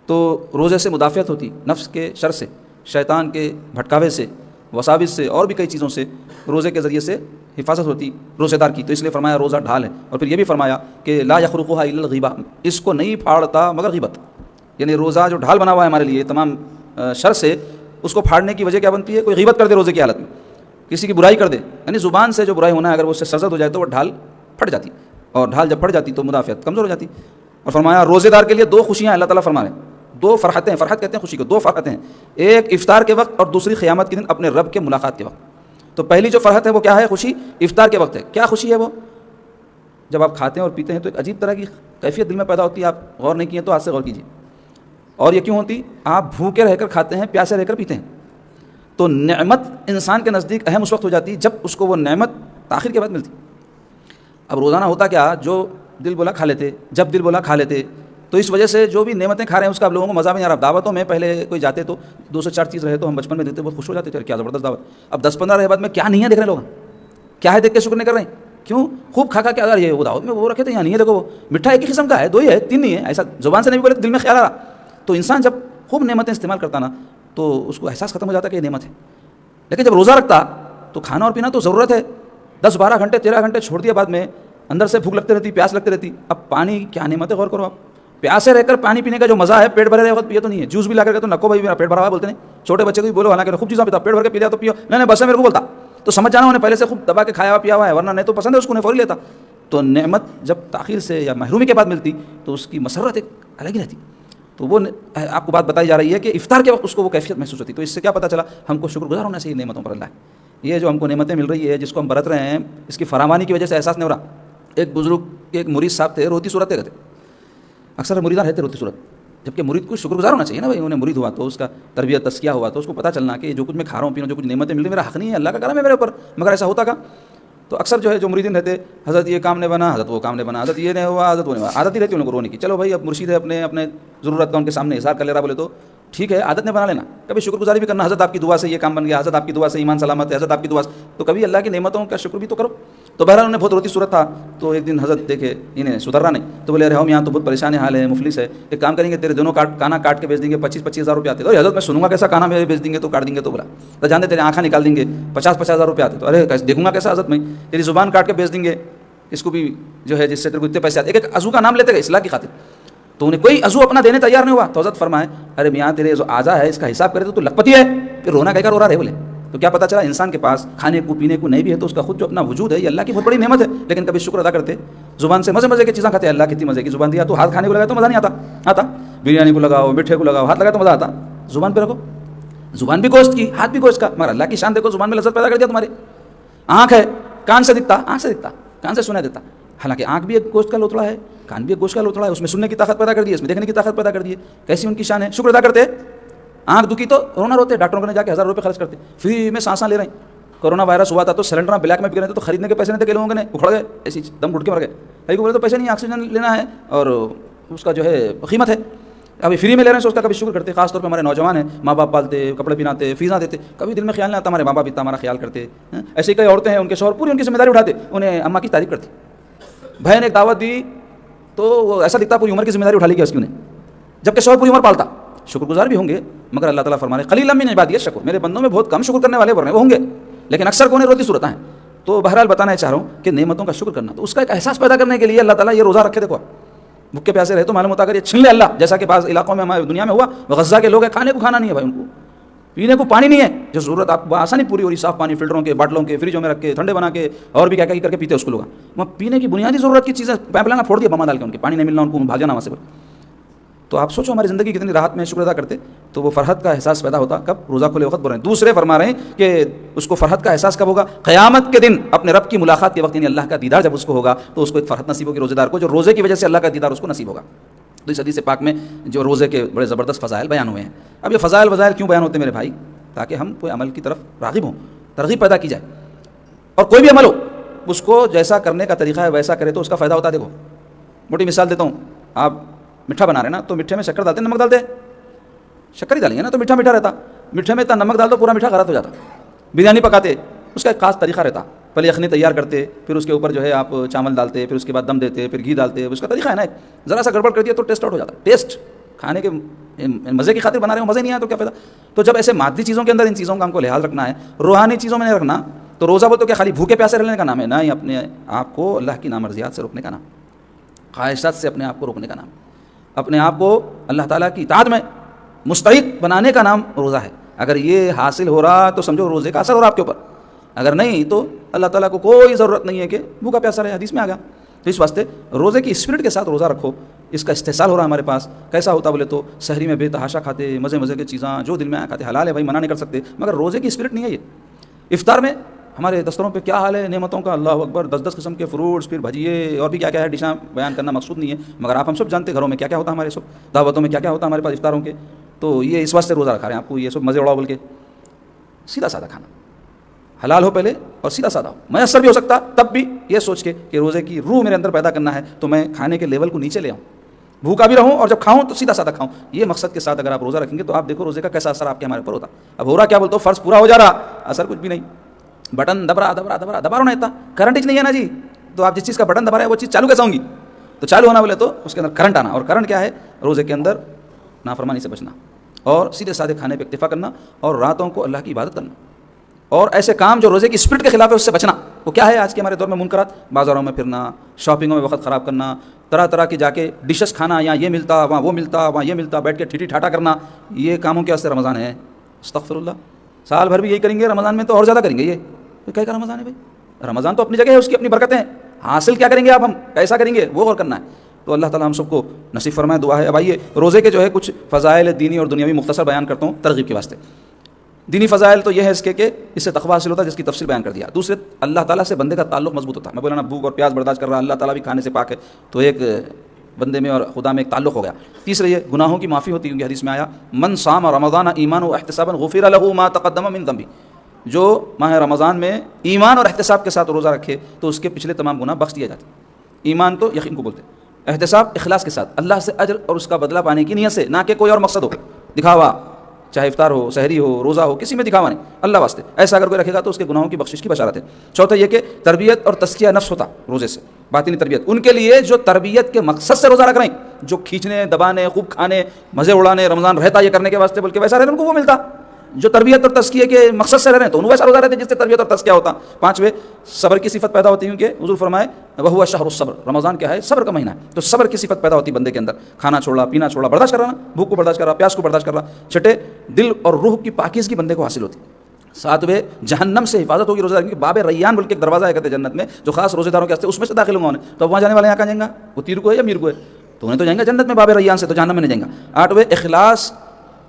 تو روزے سے مدافعت ہوتی، نفس کے شر سے، شیطان کے بھٹکاوے سے، وساوس سے، اور بھی کئی چیزوں سے روزے کے ذریعے سے حفاظت ہوتی روزے دار کی، تو اس لیے فرمایا روزہ ڈھال ہے۔ اور پھر یہ بھی فرمایا کہ لا یخرقها الا الغیبہ، اس کو نہیں پھاڑتا مگر غیبت، یعنی روزہ جو ڈھال بنا ہوا ہے ہمارے لیے تمام شر سے، اس کو پھاڑنے کی وجہ کیا بنتی ہے؟ کوئی غیبت کر دے روزے کی حالت میں، کسی کی برائی کر دے، یعنی زبان سے جو برائی ہونا ہے اگر وہ اس سے سرزد ہو جائے تو وہ ڈھال پھٹ جاتی، اور ڈھال جب پھٹ جاتی تو مدافعت کمزور ہو جاتی۔ اور فرمایا روزے دار کے لیے 2 خوشیاں اللہ تعالیٰ فرما رہے ہیں، 2 فرحتیں، فرحت کہتے ہیں خوشی کو، 2 فرحتیں ہیں، ایک افطار کے وقت اور دوسری قیامت کے دن اپنے رب کے ملاقات کے وقت۔ تو پہلی جو فرحت ہے وہ کیا ہے؟ خوشی افطار کے وقت ہے۔ کیا خوشی ہے وہ؟ جب آپ کھاتے ہیں اور پیتے ہیں تو ایک عجیب طرح کی کیفیت دل میں پیدا ہوتی ہے، آپ غور نہیں کیے تو آج سے غور کیجیے۔ اور یہ کیوں ہوتی؟ آپ بھوکے رہ کر کھاتے ہیں، پیاسے رہ کر پیتے ہیں، تو نعمت انسان کے نزدیک اہم اس وقت ہو جاتی جب اس کو وہ نعمت تاخیر کے بعد ملتی۔ اب روزانہ ہوتا کیا، جو دل بولا کھا لیتے، جب دل بولا کھا لیتے، تو اس وجہ سے جو بھی نعمتیں کھا رہے ہیں اس کا اب لوگوں کو مزہ بھی نہیں آ رہا۔ دعوتوں میں پہلے کوئی جاتے تو 2 سے 4 چیز رہے تو ہم بچپن میں دیتے بہت خوش ہو جاتے تھے، کیا زبردست دعوت۔ اب 10-15 رہے بعد میں کیا نہیں ہے دیکھ رہے لوگ، کیا ہے دیکھ کے شکر نہیں کر رہے ہیں، کیوں؟ خوب کھا کے اگر یہ دعوت میں وہ رکھے تھے، یہاں نہیں ہے، دیکھو وہ میٹھا ایک ہی قسم کا ہے، 2 ہی ہے 3 نہیں ہے، ایسا زبان سے نہیں بولے تو دل میں خیال آ رہا. تو انسان جب خوب نعمتیں استعمال کرتا نا تو اس کو احساس ختم ہو جاتا کہ یہ نعمت ہے. لیکن جب روزہ رکھتا تو کھانا اور پینا تو ضرورت ہے، 10-12 گھنٹے 13 گھنٹے چھوڑ دیا، بعد میں اندر سے بھوک لگتی رہتی، پیاس لگتی رہتی. اب پانی کیا نعمت ہے، غور کرو آپ. پیاسے رہ کر پانی پینے کا جو مزہ ہے، پیٹ بھرے رہے وقت پیے تو نہیں ہے. جوس بھی لا کر کے تو نکو بھائی میرا پیٹ بھرا ہوا بولتے نہیں. چھوٹے بچے کو بھی بولو، حالانکہ خوب چیزیں پیتا، پیٹ بھر کے پی لیا تو پیو، نہیں بس ہے میرے کو بولتا. تو سمجھ جانا انہیں پہلے سے خوب دبا کے کھایا ہوا پیا ہوا ہے، ورنہ نہیں تو پسند ہے اس کو، نہیں فوری لیتا. تو نعمت جب تاخیر سے یا محرومی کے بعد ملتی تو اس کی مسرت ایک الگ ہی رہتی. تو وہ آپ کو بات بتائی جا رہی ہے کہ افطار کے وقت اس کو وہ کیفیت محسوس ہوتی. تو اس سے کیا پتہ چلا؟ ہم کو شکر گزار ہونا چاہیے نعمتوں پر اللہ. یہ جو ہم کو نعمتیں مل رہی ہے، جس کو ہم برت رہے ہیں، اس کی فراوانی کی وجہ سے احساس نہیں ہو رہا. ایک بزرگ ایک مرید صاحب تھے، روتی صورت کہتے، اکثر مریدان رہتے روتی صورت. جبکہ مرید کو شکر گزار ہونا چاہیے نا بھائی، انہیں مرید ہوا تو اس کا تربیت تزکیہ ہوا تو اس کو پتہ چلنا کہ جو کچھ میں کھا رہا ہوں پی رہا ہوں، جو کچھ نعمتیں مل رہی ہیں، میرا حق نہیں ہے، اللہ کا کرم ہے میرے اوپر. مگر ایسا ہوتا کا تو اکثر جو ہے جو مریدین رہتے، حضرت یہ کام نہیں بنا، حضرت وہ کام نہیں بنا، حضرت یہ نہیں ہوا، حضرت وہ نہیں ہوا. عادت ہی رہتی ان کو رونے کی. چلو بھائی اب مرشید ہے، اپنے ضرورت کا ان کے سامنے اظہار کر لے رہا، بولے تو ٹھیک ہے، عادت نہیں بنا لینا. کبھی شکر گزاری بھی کرنا، حضرت آپ کی دعا سے یہ کام بن گیا، حضرت آپ کی دعا سے ایمان سلامت ہے، حضرت آپ کی دعا سے. تو کبھی اللہ کی نعمتوں کا شکر بھی تو کرو. تو بہرحال انہیں بہت روتی صورت تھا. تو ایک دن حضرت دیکھے انہیں سدھر رہا نہیں، تو بولے ارے ہم یہاں تو بہت پریشان حال ہے، مفلس ہے، ایک کام کریں گے تیرے دونوں کانا کاٹ کے بیچ دیں گے، 25-25 ہزار روپے آتے. تو حضرت میں سنوں گا کیسا کانا میرے بیچ دیں گے تو کاٹ دیں گے. تو بولا تو جانتے تیرے آنکھیں نکال دیں گے، 50-50 ہزار روپے آتے. تو ارے دیکھوں گا کیسا حضرت، میں تیری زبان کاٹ کے بیچ دیں گے، اس کو بھی جو ہے جس سے تیرے کو اتنے پیسے آتے. ایک عضو کا نام لیتے گئے اصلاح کی خاطر. تو انہیں کوئی عضو اپنا دینے تیار نہیں ہوا. تو حضرت فرمائے ارے میاں تیرے جو اعضا ہے اس کا حساب کرے تو لکھپتی ہے، پھر رونا کہے گا رو رہا ہے. بولے تو کیا پتہ چلا انسان کے پاس کھانے کو پینے کو نہیں بھی ہے تو اس کا خود جو اپنا وجود ہے یہ اللہ کی بہت بڑی نعمت ہے. لیکن کبھی شکر ادا کرتے، زبان سے مزے کی چیزیں کھاتے، اللہ کتنی مزے کی زبان دیا. تو ہاتھ کھانے کو لگا تو مزہ نہیں آتا، بریانی کو لگاؤ، میٹھے کو لگاؤ، ہاتھ لگا تو مزہ آتا. زبان پہ رکھو، زبان بھی گوشت کی، ہاتھ بھی گوشت کا، مگر اللہ کی شان دیکھو، زبان میں لذت پیدا کر دیا تمہارے. آنکھ ہے، کان سے دکھتا، کان سے سنائی دیتا. حالانکہ آنکھ بھی ایک گوشت کا لوتڑا ہے، کان بھی ایک گوشت کا لوتڑا ہے، اس میں سننے کی طاقت پیدا کر دی ہے، اس میں دیکھنے کی طاقت پیدا کر دی ہے. کیسی ان کی شان ہے. شکر ادا کرتے. آنکھ دکھی تو رونا روتے، ڈاکٹروں نے جا کے 1000 روپے خرچ کرتے، فری میں سانساں لے رہے ہیں. کورونا وائرس ہوا تھا تو سلنڈر بلیک میں بک رہے تھے، تو خریدنے کے پیسے نہیں تھے کہ لوگوں نے اکھڑ گئے، ایسی دم گھٹ کے مر گئے. کئی کو بولے تو پیسے نہیں، آکسیجن لینا ہے اور اس کا جو ہے قیمت ہے، ابھی فری میں لے رہے ہیں، تو اس کا کبھی شکر کرتے. خاص طور پہ ہمارے نوجوان ہیں، ماں باپ پالتے، کپڑے پہناتے، فیساں دیتے، کبھی دل میں خیال نہیں آتا ہمارے ماں باپ اتنا ہمارا خیال کرتے. ایسے کئی عورتیں ہیں ان کے شوہر پوری ان کی ذمہ داری اٹھاتے، انہیں اماں کی تعریف کرتی. بھائی نے ایک دعوت دی تو وہ ایسا دکھتا پوری عمر کی ذمہ داری اٹھا لی گئی اس کی انہیں، جبکہ شوہر پوری عمر پالتا. شکر گزار بھی ہوں گے، مگر اللہ تعالیٰ فرمانے قلیلا من عبادی الشکور، میرے بندوں میں بہت کم شکر کرنے والے وہ ہوں گے، لیکن اکثر کون روتی صورتیں ہیں. تو بہرحال بتانا چاہ رہا ہوں کہ نعمتوں کا شکر کرنا، تو اس کا ایک احساس پیدا کرنے کے لیے اللہ تعالیٰ یہ روزہ رکھے. دیکھو بھوکے پیاسے رہے تو معلوم ہوتا اگر یہ چھن لے اللہ، جیسا کہ بعض علاقوں میں ہماری دنیا میں ہوا، غزہ کے لوگ ہیں، کھانے کو کھانا نہیں ہے بھائی، ان کو پینے کو پانی نہیں ہے، جو ضرورت آپ کو آسانی پوری ہو رہی، صاف پانی فلٹروں کے، باٹلوں کے، فریجوں میں رکھ کے ٹھنڈے بنا کے اور بھی کیا کر کے پیتے اس کو لوگ. وہاں پینے کی بنیادی ضرورت کی چیزیں پائپ لائن پھوڑ دیا بما ڈال کے، ان کے پانی نہیں ملنا، ان کو بھاگ جانا وہاں سے. تو آپ سوچو ہماری زندگی کتنی راحت میں شکر ادا کرتے. تو وہ فرحت کا احساس پیدا ہوتا کب؟ روزہ کھلے وقت بول رہے ہیں. دوسرے فرما رہے ہیں کہ اس کو فرحت کا احساس کب ہوگا؟ قیامت کے دن اپنے رب کی ملاقات کے وقت، یعنی اللہ کا دیدار جب اس کو ہوگا تو اس کو ایک فرحت نصیب ہوگی روزے دار کو، جو روزے کی وجہ سے اللہ کا دیدار اس کو نصیب ہوگا. تو اس حدیث پاک میں جو روزے کے بڑے زبردست فضائل بیان ہوئے ہیں. اب یہ فضائل وضائل کیوں بیان ہوتے ہیں میرے بھائی؟ تاکہ ہم کوئی عمل کی طرف راغب ہوں، ترغیب پیدا کی جائے. اور کوئی بھی عمل ہو اس کو جیسا کرنے کا طریقہ ہے ویسا کرے تو اس کا فائدہ ہوتا ہے. دیکھو موٹی مثال دیتا ہوں، آپ میٹھا بنا رہے ہیں نا، تو میٹھے میں شکر ڈالتے ہیں، نمک ڈالتے ہیں، شکر ہی ڈالیں گے نا تو میٹھا میٹھا رہتا. میٹھے میں اتنا نمک ڈال دو پورا میٹھا غلط ہو جاتا. بریانی پکاتے اس کا ایک خاص طریقہ رہتا، پہلے یخنی تیار کرتے، پھر اس کے اوپر جو ہے آپ چاول ڈالتے، پھر اس کے بعد دم دیتے، پھر گھی ڈالتے. اس کا طریقہ ہے نا، ذرا سا گڑبڑ کر دیا تو ٹیسٹ آؤٹ ہو جاتا. ٹیسٹ کھانے کے مزے کی خاطر بنا رہے ہو، مزے نہیں آیا تو کیا فائدہ. تو جب ایسے مادی چیزوں کے اندر ان چیزوں کا ہم کو لحاظ رکھنا ہے، روحانی چیزوں میں نہیں رکھنا، تو روزہ وہ تو کیا خالی بھوکے پیاسے رہنے کا نام ہے؟ نہ ہی اپنے آپ کو اللہ کی نامرضیات سے روکنے کا نام، خواہشات سے اپنے آپ کو روکنے کا نام، اپنے آپ کو اللہ تعالیٰ کی اطاعت میں مستعد بنانے کا نام روزہ ہے. اگر یہ حاصل ہو رہا تو سمجھو روزے کا اثر ہو رہا آپ کے اوپر، اگر نہیں تو اللہ تعالیٰ کو کوئی ضرورت نہیں ہے کہ بھوکا پیاسا رہے. حدیث میں آ گیا. تو اس واسطے روزے کی اسپرٹ کے ساتھ روزہ رکھو. اس کا استحصال ہو رہا ہے ہمارے پاس. کیسا ہوتا بولے تو سحری میں بے تحاشا کھاتے، مزے کی چیزاں جو دل میں آیا کھاتے. حلال ہے بھائی، منع نہیں کر سکتے، مگر روزے کی اسپرٹ نہیں ہے یہ. افطار میں ہمارے دستروں پہ کیا حال ہے نعمتوں کا، اللہ اکبر، 10 قسم کے فروٹس، پھر بھجیے اور بھی کیا ہے ڈشاں بیان کرنا مقصود نہیں ہے، مگر آپ ہم سب جانتے گھروں میں کیا ہوتا ہے، ہمارے سب دعوتوں میں کیا ہوتا ہے ہمارے پاس افطاروں کے. تو یہ اس واسطے روزہ رکھا رہے ہیں آپ کو، یہ سب مزے اڑاؤ بول کے. سیدھا سادہ کھانا حلال ہو پہلے اور سیدھا سادہ ہو. میسر بھی ہو سکتا تب بھی یہ سوچ کے کہ روزے کی روح میرے اندر پیدا کرنا ہے تو میں کھانے کے لیول کو نیچے لے آؤں، بھوکا بھی رہوں اور جب کھاؤں تو سیدھا سادہ کھاؤں. یہ مقصد کے ساتھ اگر آپ روزہ رکھیں گے تو آپ دیکھو روزے کا کیسا اثر آپ کے ہمارے اوپر ہوتا. اب ہو رہا کیا بولتے ہو، فرض پورا ہو جا رہا، اثر کچھ بھی نہیں. بٹن دبا رہا ہونا اتنا کرنٹ نہیں ہے نا جی، تو آپ جس چیز کا بٹن دبا رہے ہیں وہ چیز چالو کیسا ہوں گی؟ تو چالو ہونا بولے تو اس کے اندر کرنٹ آنا، اور کرنٹ کیا ہے؟ روزے کے اندر نافرمانی سے بچنا اور سیدھے سادھے کھانے پہ اکتفا کرنا اور راتوں کو اللہ کی عبادت کرنا، اور ایسے کام جو روزے کی اسپرٹ کے خلاف ہے اس سے بچنا۔ وہ کیا ہے آج کے ہمارے دور میں منکرات؟ بازاروں میں پھرنا، شاپنگوں میں وقت خراب کرنا، طرح طرح کی جا کے ڈشز کھانا، یہاں یہ ملتا وہاں وہ ملتا وہاں یہ ملتا، بیٹھ کے ٹھیٹھی ٹھاٹا کرنا، یہ کاموں کے واسطے رمضان ہے؟ استغفر اللہ، سال بھر بھی یہی کریں گے، رمضان میں تو اور زیادہ کریں گے۔ یہ کیا رمضان ہے بھائی؟ رمضان تو اپنی جگہ ہے، اس کی اپنی برکتیں ہیں، حاصل کیا کریں گے آپ، ہم کیسا کریں گے وہ غور کرنا ہے۔ تو اللہ تعالیٰ ہم سب کو نصیب فرمائے، دعا ہے۔ اب آئیے روزے کے جو ہے کچھ فضائل دینی اور دنیاوی مختصر بیان کرتا ہوں ترغیب کے واسطے۔ دینی فضائل تو یہ ہے اس کے کہ اس سے تقویٰ حاصل ہوتا ہے، جس کی تفصیل بیان کر دیا۔ دوسرے، اللہ تعالیٰ سے بندے کا تعلق مضبوط ہوتا ہے۔ میں بولا نا بھوک اور پیاس برداشت کر رہا، اللہ تعالیٰ بھی کھانے سے پاک ہے، تو ایک بندے میں اور خدا میں ایک تعلق ہو گیا۔ تیسرے، یہ گناہوں کی معافی ہوتی ہے، کیونکہ حدیث میں آیا من صام رمضان ایمانا واحتسابا غفر له ما تقدم من ذنبه، جو ماہ رمضان میں ایمان اور احتساب کے ساتھ روزہ رکھے تو اس کے پچھلے تمام گناہ بخش دیے جاتے ہیں۔ ایمان تو یقین کو بولتے ہیں، احتساب اخلاص کے ساتھ، اللہ سے اجر اور اس کا بدلہ پانے کی نیت سے، نہ کہ کوئی اور مقصد ہو، دکھاوا، چاہے افطار ہو، سحری ہو، روزہ ہو، کسی میں دکھاوا نہیں، اللہ واسطے۔ ایسا اگر کوئی رکھے گا تو اس کے گناہوں کی بخشش کی بشارت ہے۔ چوتھا یہ کہ تربیت اور تزکیہ نفس ہوتا روزے سے، باطنی تربیت ان کے لیے جو تربیت کے مقصد سے روزہ رکھ رہے ہیں، جو کھینچنے دبانے خوب کھانے مزے اڑانے رمضان رہتا یہ کرنے کے واسطے بلکہ ویسا رہنے ان کو وہ ملتا، جو تربیت اور تزکیہ کے مقصد سے رہ رہے ہیں تو ان ویسا روزہ رہتے جس سے تربیت اور تزکیہ ہوتا۔ پانچویں، صبر کی صفت پیدا ہوتی ہے، کیونکہ حضور فرمائے وہو شہر الصبر، رمضان کیا ہے؟ صبر کا مہینہ ہے، تو صبر کی صفت پیدا ہوتی ہے بندے کے اندر، کھانا چھوڑا، پینا چھوڑا، برداشت کر رہا نا، بھوک کو برداشت کر رہا، پیاس کو برداشت کر رہا۔ چھٹے، دل اور روح کی پاکیزگی بندے کو حاصل ہوتی ہے۔ ساتویں، جہنم سے حفاظت ہوگی روزہ رکھنے کی، باب ریان بلکہ ایک دروازہ ہے کہتے ہیں جنت میں جو خاص روزے داروں کے واسطے، اس میں سے داخل ہوں گا انہیں، تو وہاں جانے والے یہاں کہاں جائیں گا؟ وہ تیر کو ہے یا میر کو ہے؟ تو انہیں تو جائیں گا جنت میں باب ریان سے، تو جہنم میں نہیں جائیں گا۔ آٹھویں، اخلاص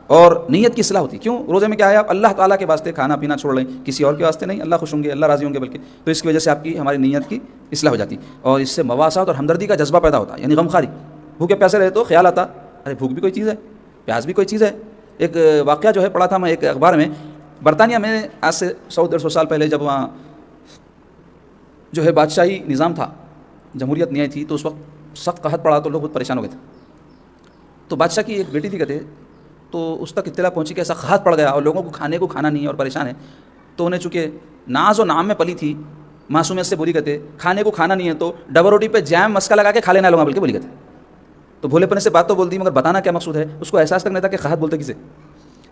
اور نیت کی اصلاح ہوتی ہے۔ کیوں؟ روزے میں کیا ہے؟ آپ اللہ تعالیٰ کے واسطے کھانا پینا چھوڑ لیں، کسی اور کے واسطے نہیں، اللہ خوش ہوں گے، اللہ راضی ہوں گے بلکہ، تو اس کی وجہ سے آپ کی ہماری نیت کی اصلاح ہو جاتی اور اس سے مواسات اور ہمدردی کا جذبہ پیدا ہوتا ہے، یعنی غمخواری۔ بھوکے پیاسے رہے تو خیال آتا ارے بھوک بھی کوئی چیز ہے، پیاس بھی کوئی چیز ہے۔ ایک واقعہ جو ہے پڑھا تھا میں ایک اخبار میں، برطانیہ میں آج سے 100-150 سال پہلے جب وہاں جو ہے بادشاہی نظام تھا، جمہوریت نہیں آئی تھی، تو اس وقت سخت قحط پڑا تو لوگ بہت پریشان ہو گئے تھے۔ تو بادشاہ کی ایک بیٹی تھی کہتے، تو اس تک اطلاع پہنچی کہ ایسا قحط پڑ گیا اور لوگوں کو کھانا نہیں اور پریشان ہے، تو انہیں چونکہ ناز و نام میں پلی تھی، معصومیت سے بولی کہتے کھانے کو کھانا نہیں ہے تو ڈبل روٹی پہ جیم مسکا لگا کے کھا لینا لوگوں بلکہ بولی کہتے۔ تو بھولے پنے سے بات تو بول دی مگر بتانا کیا مقصود ہے، اس کو احساس تک نہیں تھا کہ قحط بولتے کسے،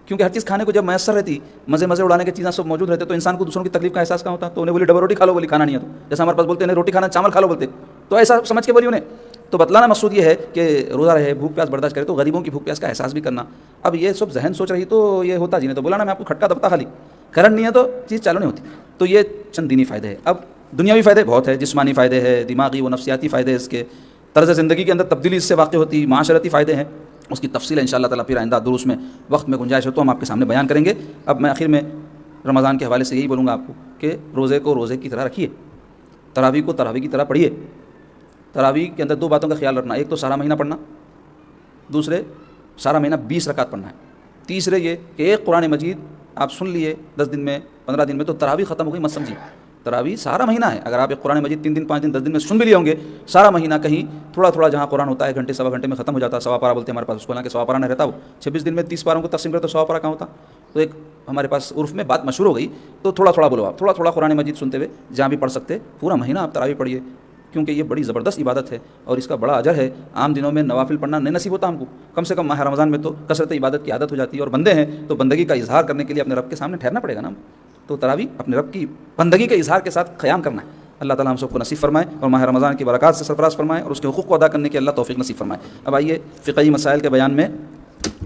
کیونکہ ہر چیز کھانے کو جب میسر رہتی، مزے اڑانے کی چیزیں سب موجود رہتے تو انسان کو دوسروں کی تکلیف کا احساس کہاں ہوتا۔ تو انہیں بولی ڈبل روٹی کھا لو، بولی کھانا نہیں ہے، تو جیسا ہمارے پاس بولتے ہیں روٹی کھانا چاول کھا لو بولتے، تو ایسا سمجھ کے بولی انہیں۔ تو بتلانا مقصود یہ ہے کہ روزہ رہے، بھوک پیاس برداشت کرے، تو غریبوں کی بھوک پیاس کا احساس بھی کرنا۔ اب یہ سب ذہن سوچ رہی تو یہ ہوتا جی نہیں، تو بولا نا میں آپ کو کھٹکا دبتا خالی کرن نہیں ہے تو چیز چالو نہیں ہوتی۔ تو یہ چند دینی فائدے ہیں۔ اب دنیاوی فائدے بہت ہے، جسمانی فائدے ہیں، دماغی و نفسیاتی فائدے، اس کے طرز زندگی کے اندر تبدیلی اس سے واقع ہوتی، معاشرتی فائدے ہیں، اس کی تفصیل انشاءاللہ تعالیٰ پھر آئندہ دروس میں وقت میں گنجائش ہو تو ہم آپ کے سامنے بیان کریں گے۔ اب میں آخر میں رمضان کے حوالے سے یہی بولوں گا آپ کو کہ روزے کو روزے کی طرح رکھیے، تراویح کو تراویح کی طرح پڑھیے۔ تراویح کے اندر 2 باتوں کا خیال رکھنا، ایک تو سارا مہینہ پڑھنا، دوسرے سارا مہینہ 20 رکعت پڑھنا ہے، تیسرے یہ کہ ایک قرآن مجید آپ سن لیے 10 دن میں 15 دن میں تو تراویح ختم ہو گئی، مت سمجھیے تراویح سارا مہینہ ہے۔ اگر آپ ایک قرآن مجید 3 دن 5 دن 10 دن میں سن بھی لیے ہوں گے، سارا مہینہ کہیں تھوڑا تھوڑا جہاں قرآن ہوتا ہے گھنٹے سوا گھنٹے میں ختم ہو جاتا ہے، سوا پارہ بولتے ہیں ہمارے پاس، اس کو حالانکہ سوا پارہ نہیں رہتا، وہ 26 دن میں 30 پاروں کو تقسیم کرے تو 100 پارہ کہاں ہوتا، تو ایک ہمارے پاس عرف میں بات مشہور ہو گئی، تو تھوڑا تھوڑا بولو، آپ تھوڑا تھوڑا قرآن مجید سنتے ہوئے جہاں بھی پڑھ سکتے پورا مہینہ آپ تراویح پڑھیے، کیونکہ یہ بڑی زبردست عبادت ہے اور اس کا بڑا اجر ہے۔ عام دنوں میں نوافل پڑھنا نہیں نصیب ہوتا ہم کو، کم سے کم ماہ رمضان میں تو کثرت عبادت کی عادت ہو جاتی ہے، اور بندے ہیں تو بندگی کا اظہار کرنے کے لیے اپنے رب کے سامنے ٹھہرنا پڑے گا نا، تو تراویح اپنے رب کی بندگی کے اظہار کے ساتھ قیام کرنا ہے۔ اللہ تعالیٰ ہم سب کو نصیب فرمائے اور ماہ رمضان کی برکات سے سرفراز فرمائے اور اس کے حقوق کو ادا کرنے کی اللہ توفیق نصیب فرمائے۔ اب آئیے فقہی مسائل کے بیان میں،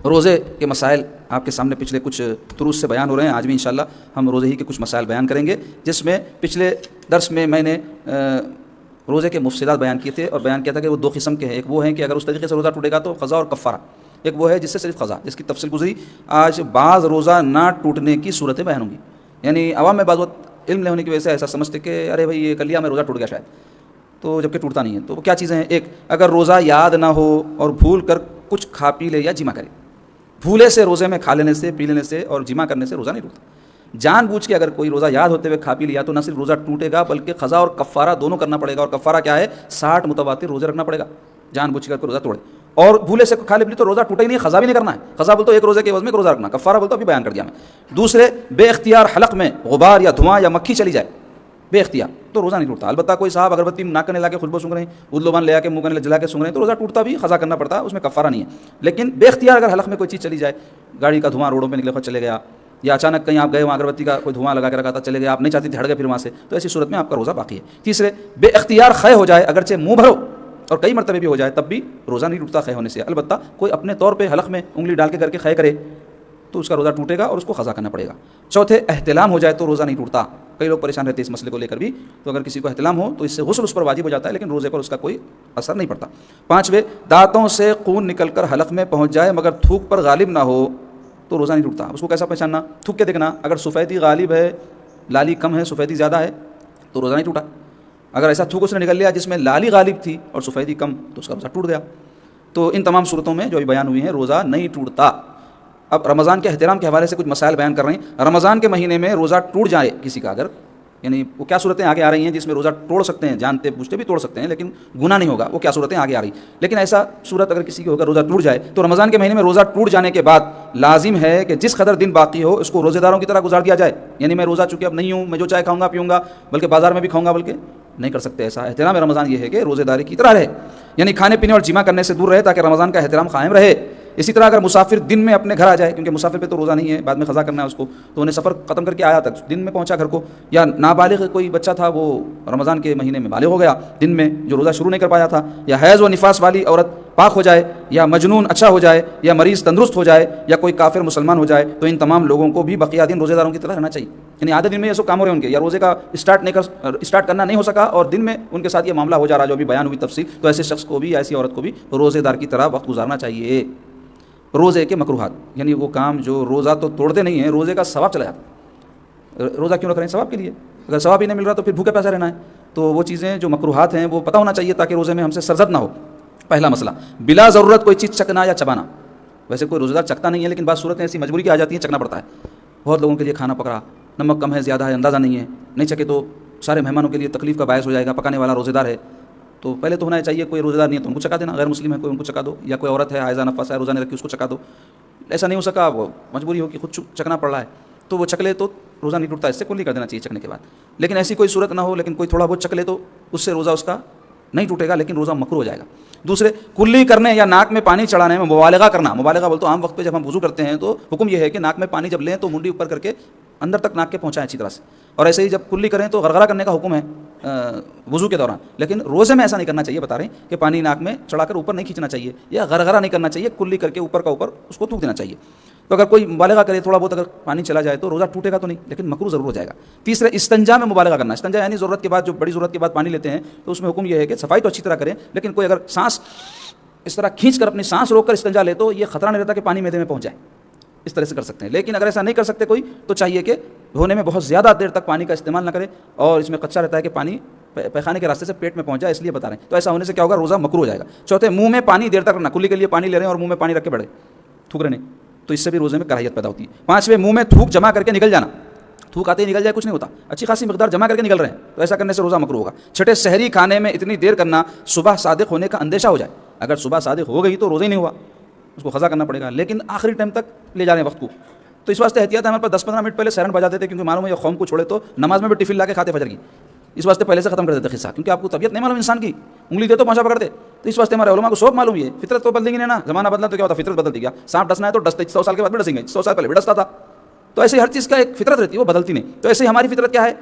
روزے کے مسائل آپ کے سامنے پچھلے کچھ دروس سے بیان ہو رہے ہیں، آج بھی انشاءاللہ ہم روزے ہی کے کچھ مسائل بیان کریں گے، جس میں پچھلے درس میں میں نے روزے کے مفسدات بیان کیے تھے اور بیان کیا تھا کہ وہ 2 قسم کے ہیں، ایک وہ ہیں کہ اگر اس طریقے سے روزہ ٹوٹے گا تو قضا اور کفارہ، ایک وہ ہے جس سے صرف قضا، جس کی تفصیل گزری۔ آج بعض روزہ نہ ٹوٹنے کی صورتیں بیان ہوں گی، یعنی عوام میں بعض وقت علم نہیں ہونے کی وجہ سے ایسا سمجھتے کہ ارے بھائی یہ کل لیا میں روزہ ٹوٹ گیا شاید، تو جب کہ ٹوٹتا نہیں ہے۔ تو وہ کیا چیزیں ہیں؟ ایک، اگر روزہ یاد نہ ہو اور بھول کر کچھ کھا پی لے یا جمع کرے، بھولے سے روزے میں کھا لینے سے پی لینے سے اور جمع کرنے سے روزہ نہیں ٹوٹتا۔ جان بوجھ کے اگر کوئی روزہ یاد ہوتے ہوئے کھا پی لیا تو نہ صرف روزہ ٹوٹے گا بلکہ قضا اور کفارہ دونوں کرنا پڑے گا، اور کفارہ کیا ہے؟ 60 متواتر روزے رکھنا پڑے گا جان بوجھ کر روزہ توڑے، اور بھولے سے کھا لے تو روزہ ٹوٹے ہی نہیں، قضا بھی نہیں کرنا ہے۔ قضا بولتے ایک روزے کے عوض میں ایک روزہ رکھنا، کفارہ بولتے ابھی بیان کر دیا میں۔ دوسرے، بے اختیار حلق میں غبار یا دھواں یا مکھی چلی جائے، بے اختیار تو روزہ نہیں ٹوٹتا. البتہ کوئی صاحب اگربتی ناک کرنے لا کے خوشبو سونگ رہے ہیں, ادلوبان لے آ کے منہ کرنے جلا کے سونگ رہے ہیں, تو روزہ ٹوٹتا بھی, قضا کرنا پڑتا ہے, اس میں کفارہ نہیں ہے. لیکن بے اختیار اگر حلق میں کوئی چیز چلی جائے, گاڑی کا دھواں روڈوں پہ نکلے خود چلے گیا, یا اچانک کہیں آپ گئے وہاں اگربتی کا کوئی دھواں لگا کے رکھا تھا, چلے گئے, آپ نہیں چاہتی تھے, ہٹ گئے پھر وہاں سے, تو ایسی صورت میں آپ کا روزہ باقی ہے. تیسرے, بے اختیار خے ہو جائے, اگرچہ منہ بھرو اور کئی مرتبے بھی ہو جائے, تب بھی روزہ نہیں ٹوٹتا خے ہونے سے. البتہ کوئی اپنے طور پہ حلق میں انگلی ڈال کے کر کے خے کرے تو اس کا روزہ ٹوٹے گا اور اس کو قضا کرنا پڑے گا. چوتھے, احتلام ہو جائے تو روزہ نہیں ٹوٹتا. کئی لوگ پریشان رہتے ہیں اس مسئلے کو لے کر بھی, تو اگر کسی کو احتلام ہو تو اس سے غسل اس پر واجب ہو جاتا ہے, لیکن روزے پر اس کا کوئی اثر نہیں پڑتا. پانچویں, دانتوں سے خون نکل کر حلق میں پہنچ جائے مگر تھوک پر غالب نہ ہو تو روزہ نہیں ٹوٹتا. اس کو کیسا پہچاننا؟ تھوک کے دیکھنا, اگر سفیدی غالب ہے, لالی کم ہے, سفیدی زیادہ ہے, تو روزہ نہیں ٹوٹا. اگر ایسا تھوک اس نے نکل لیا جس میں لالی غالب تھی اور سفیدی کم, تو اس کا روزہ ٹوٹ گیا. تو ان تمام صورتوں میں جو ابھی بیان ہوئی ہیں روزہ نہیں ٹوٹتا. اب رمضان کے احترام کے حوالے سے کچھ مسائل بیان کر رہے ہیں. رمضان کے مہینے میں روزہ ٹوٹ جائے کسی کا اگر, یعنی وہ کیا صورتیں آگے آ رہی ہیں جس میں روزہ توڑ سکتے ہیں, جانتے پوچھتے بھی توڑ سکتے ہیں لیکن گناہ نہیں ہوگا, وہ کیا صورتیں آگے آ رہی. لیکن ایسا صورت اگر کسی کی ہوگا روزہ ٹوٹ جائے, تو رمضان کے مہینے میں روزہ ٹوٹ جانے کے بعد لازم ہے کہ جس قدر دن باقی ہو اس کو روزے داروں کی طرح گزار دیا جائے. یعنی میں روزہ چونکہ اب نہیں ہوں, میں جو چائے کھاؤں گا پیوں گا, بلکہ بازار میں بھی کھاؤں گا, بلکہ نہیں کر سکتے. ایسا احترام رمضان یہ ہے کہ روزے داری کی طرح رہے, یعنی کھانے پینے اور جمع کرنے سے دور رہے تاکہ رمضان کا احترام قائم رہے. اسی طرح اگر مسافر دن میں اپنے گھر آ جائے, کیونکہ مسافر پہ تو روزہ نہیں ہے, بعد میں قضا کرنا ہے اس کو, تو انہیں سفر ختم کر کے آیا تک دن میں پہنچا گھر کو, یا نابالغ کوئی بچہ تھا وہ رمضان کے مہینے میں بالغ ہو گیا دن میں جو روزہ شروع نہیں کر پایا تھا, یا حیض و نفاس والی عورت پاک ہو جائے, یا مجنون اچھا ہو جائے, یا مریض تندرست ہو جائے, یا کوئی کافر مسلمان ہو جائے, تو ان تمام لوگوں کو بھی بقیہ دن روزے داروں کی طرح رہنا چاہیے. یعنی آدھے دن میں یہ سب کام ہو رہے ہیں ان کے, یا روزے کا اسٹارٹ کرنا نہیں ہو سکا اور دن میں ان کے ساتھ یہ معاملہ ہو جا رہا جو بھی بیان ہوئی تفصیل, تو ایسے شخص کو بھی, ایسی عورت کو بھی روزے دار کی طرح وقت گزارنا چاہیے. روزے کے مکروہات, یعنی وہ کام جو روزہ تو توڑتے نہیں ہیں, روزے کا ثواب چلا جاتا. روزہ کیوں رکھ رہے ہیں؟ ثواب کے لیے. اگر ثواب ہی نہیں مل رہا تو پھر بھوکے پیسے رہنا ہے. تو وہ چیزیں جو مکروہات ہیں وہ پتہ ہونا چاہیے تاکہ روزے میں ہم سے سرزد نہ ہو. پہلا مسئلہ, بلا ضرورت کوئی چیز چکنا یا چبانا. ویسے کوئی روزہ دار چکتا نہیں ہے, لیکن بعض صورتیں ایسی مجبوری کی آ جاتی ہیں چکنا پڑتا ہے. بہت لوگوں کے لیے کھانا پکڑا, نمک کم ہے زیادہ ہے اندازہ نہیں ہے, نہیں چکے تو سارے مہمانوں کے لیے تکلیف کا باعث ہو جائے گا. پکانے والا روزے دار ہے تو پہلے تو ہونا چاہیے کوئی روزے دار نہیں ہے تو ان کو چکا دینا, غیر مسلم ہے کوئی ان کو چکا دو, یا کوئی عورت ہے حائضہ نفس ہے روزہ نہیں رکھی اس کو چکا دو. ایسا نہیں ہو سکا, وہ مجبوری ہو کہ خود چکنا پڑ رہا ہے تو وہ چکلے تو روزہ نہیں ٹوٹتا, اس سے کلی کر دینا چاہیے چکنے کے بعد. لیکن ایسی کوئی صورت نہ ہو, لیکن کوئی تھوڑا بہت چکلے تو اس سے روزہ اس کا نہیں ٹوٹے گا, لیکن روزہ مکروہ ہو جائے گا. دوسرے, کلی کرنے یا ناک میں پانی چڑھانے میں مبالغہ کرنا. مبالغہ بولتے عام وقت پہ جب ہم وضو کرتے ہیں تو حکم یہ ہے کہ ناک میں پانی جب لیں تو منڈی اوپر کر کے اندر تک ناک کے پہنچائیں اچھی طرح سے, اور ایسے ہی جب کلی کریں تو غرغرہ کرنے کا حکم ہے وضو کے دوران. لیکن روزے میں ایسا نہیں کرنا چاہیے, بتا رہے ہیں کہ پانی ناک میں چڑھا کر اوپر نہیں کھینچنا چاہیے, یا غرغرہ نہیں کرنا چاہیے, کلی کر کے اوپر کا اوپر اس کو تھوک دینا چاہیے. تو اگر کوئی مبالغہ کرے تھوڑا بہت, اگر پانی چلا جائے تو روزہ ٹوٹے گا تو نہیں, لیکن مکروہ ضرور ہو جائے گا. تیسرے, استنجا میں مبالغہ کرنا. استنجا یعنی ضرورت کے بعد, جو بڑی ضرورت کے بعد پانی لیتے ہیں تو اس میں حکم یہ ہے کہ صفائی تو اچھی طرح کریں, لیکن کوئی اگر سانس اس طرح کھینچ کر اپنی سانس روک کر استنجا لے تو یہ خطرہ نہیں رہتا کہ پانی معدے میں پہنچ جائے. اس طرح سے کر سکتے ہیں. لیکن اگر ایسا نہیں کر سکتے کوئی, تو چاہیے کہ دھونے میں بہت زیادہ دیر تک پانی کا استعمال نہ کرے, اور اس میں خدشہ رہتا ہے کہ پانی پیخانے کے راستے سے پیٹ میں پہنچ جائے, اس لیے بتا رہے ہیں. تو ایسا ہونے سے کیا ہوگا, روزہ مکروہ ہو جائے گا. چوتھے, منہ میں پانی دیر تک رکھنا. کلی کے لیے پانی لے رہے ہیں اور منہ میں پانی رکھ کے بڑھے تھوک رہے نہیں, تو اس سے بھی روزے میں کراہیت پیدا ہوتی ہے. پانچویں, منہ میں تھوک جمع کر کے نکل جانا. تھوک آتے ہی نکل جائے کچھ نہیں ہوتا, اچھی خاصی مقدار جمع کر کے نکل رہے ہیں تو ایسا کرنے سے روزہ مکروہ ہوگا. چھٹے, سحری کھانے میں اتنی دیر کرنا صبح صادق ہونے کا اندیشہ ہو جائے. اگر صبح صادق ہو گئی تو روزہ ہی نہیں ہوا, اس کو قضا کرنا پڑے گا, لیکن آخری ٹائم تک لے جا رہے ہیں وقت کو. تو اس واسطے احتیاط ہے, ہمارے پاس 10-15 منٹ پہلے سیرن بجا دیتے, کیونکہ معلوم ہے یہ قوم کو چھوڑے تو نماز میں بھی ٹفن لا کے کھاتے فجر کی. اس واسطے پہلے سے ختم کر دیتے قصہ, کیونکہ آپ کو طبیعت نہیں معلوم انسان کی, انگلی دے تو پانچا پکڑتے. تو اس واسطے ہمارے علماء کو سب معلوم ہے, فطرت تو بدلیں گی نہیں نا. زمانہ بدلا تو کیا ہوتا, فطرت بدلتی گیا. سانپ ڈسنا ہے تو ڈستے 100 سال کے بعد بھی ڈسیں گے, 100 سال پہلے بھی ڈستا تھا. تو ایسے ہر چیز کا ایک فطرت رہتی ہے, وہ بدلتی نہیں. تو ایسے ہی ہماری فطرت کیا ہے,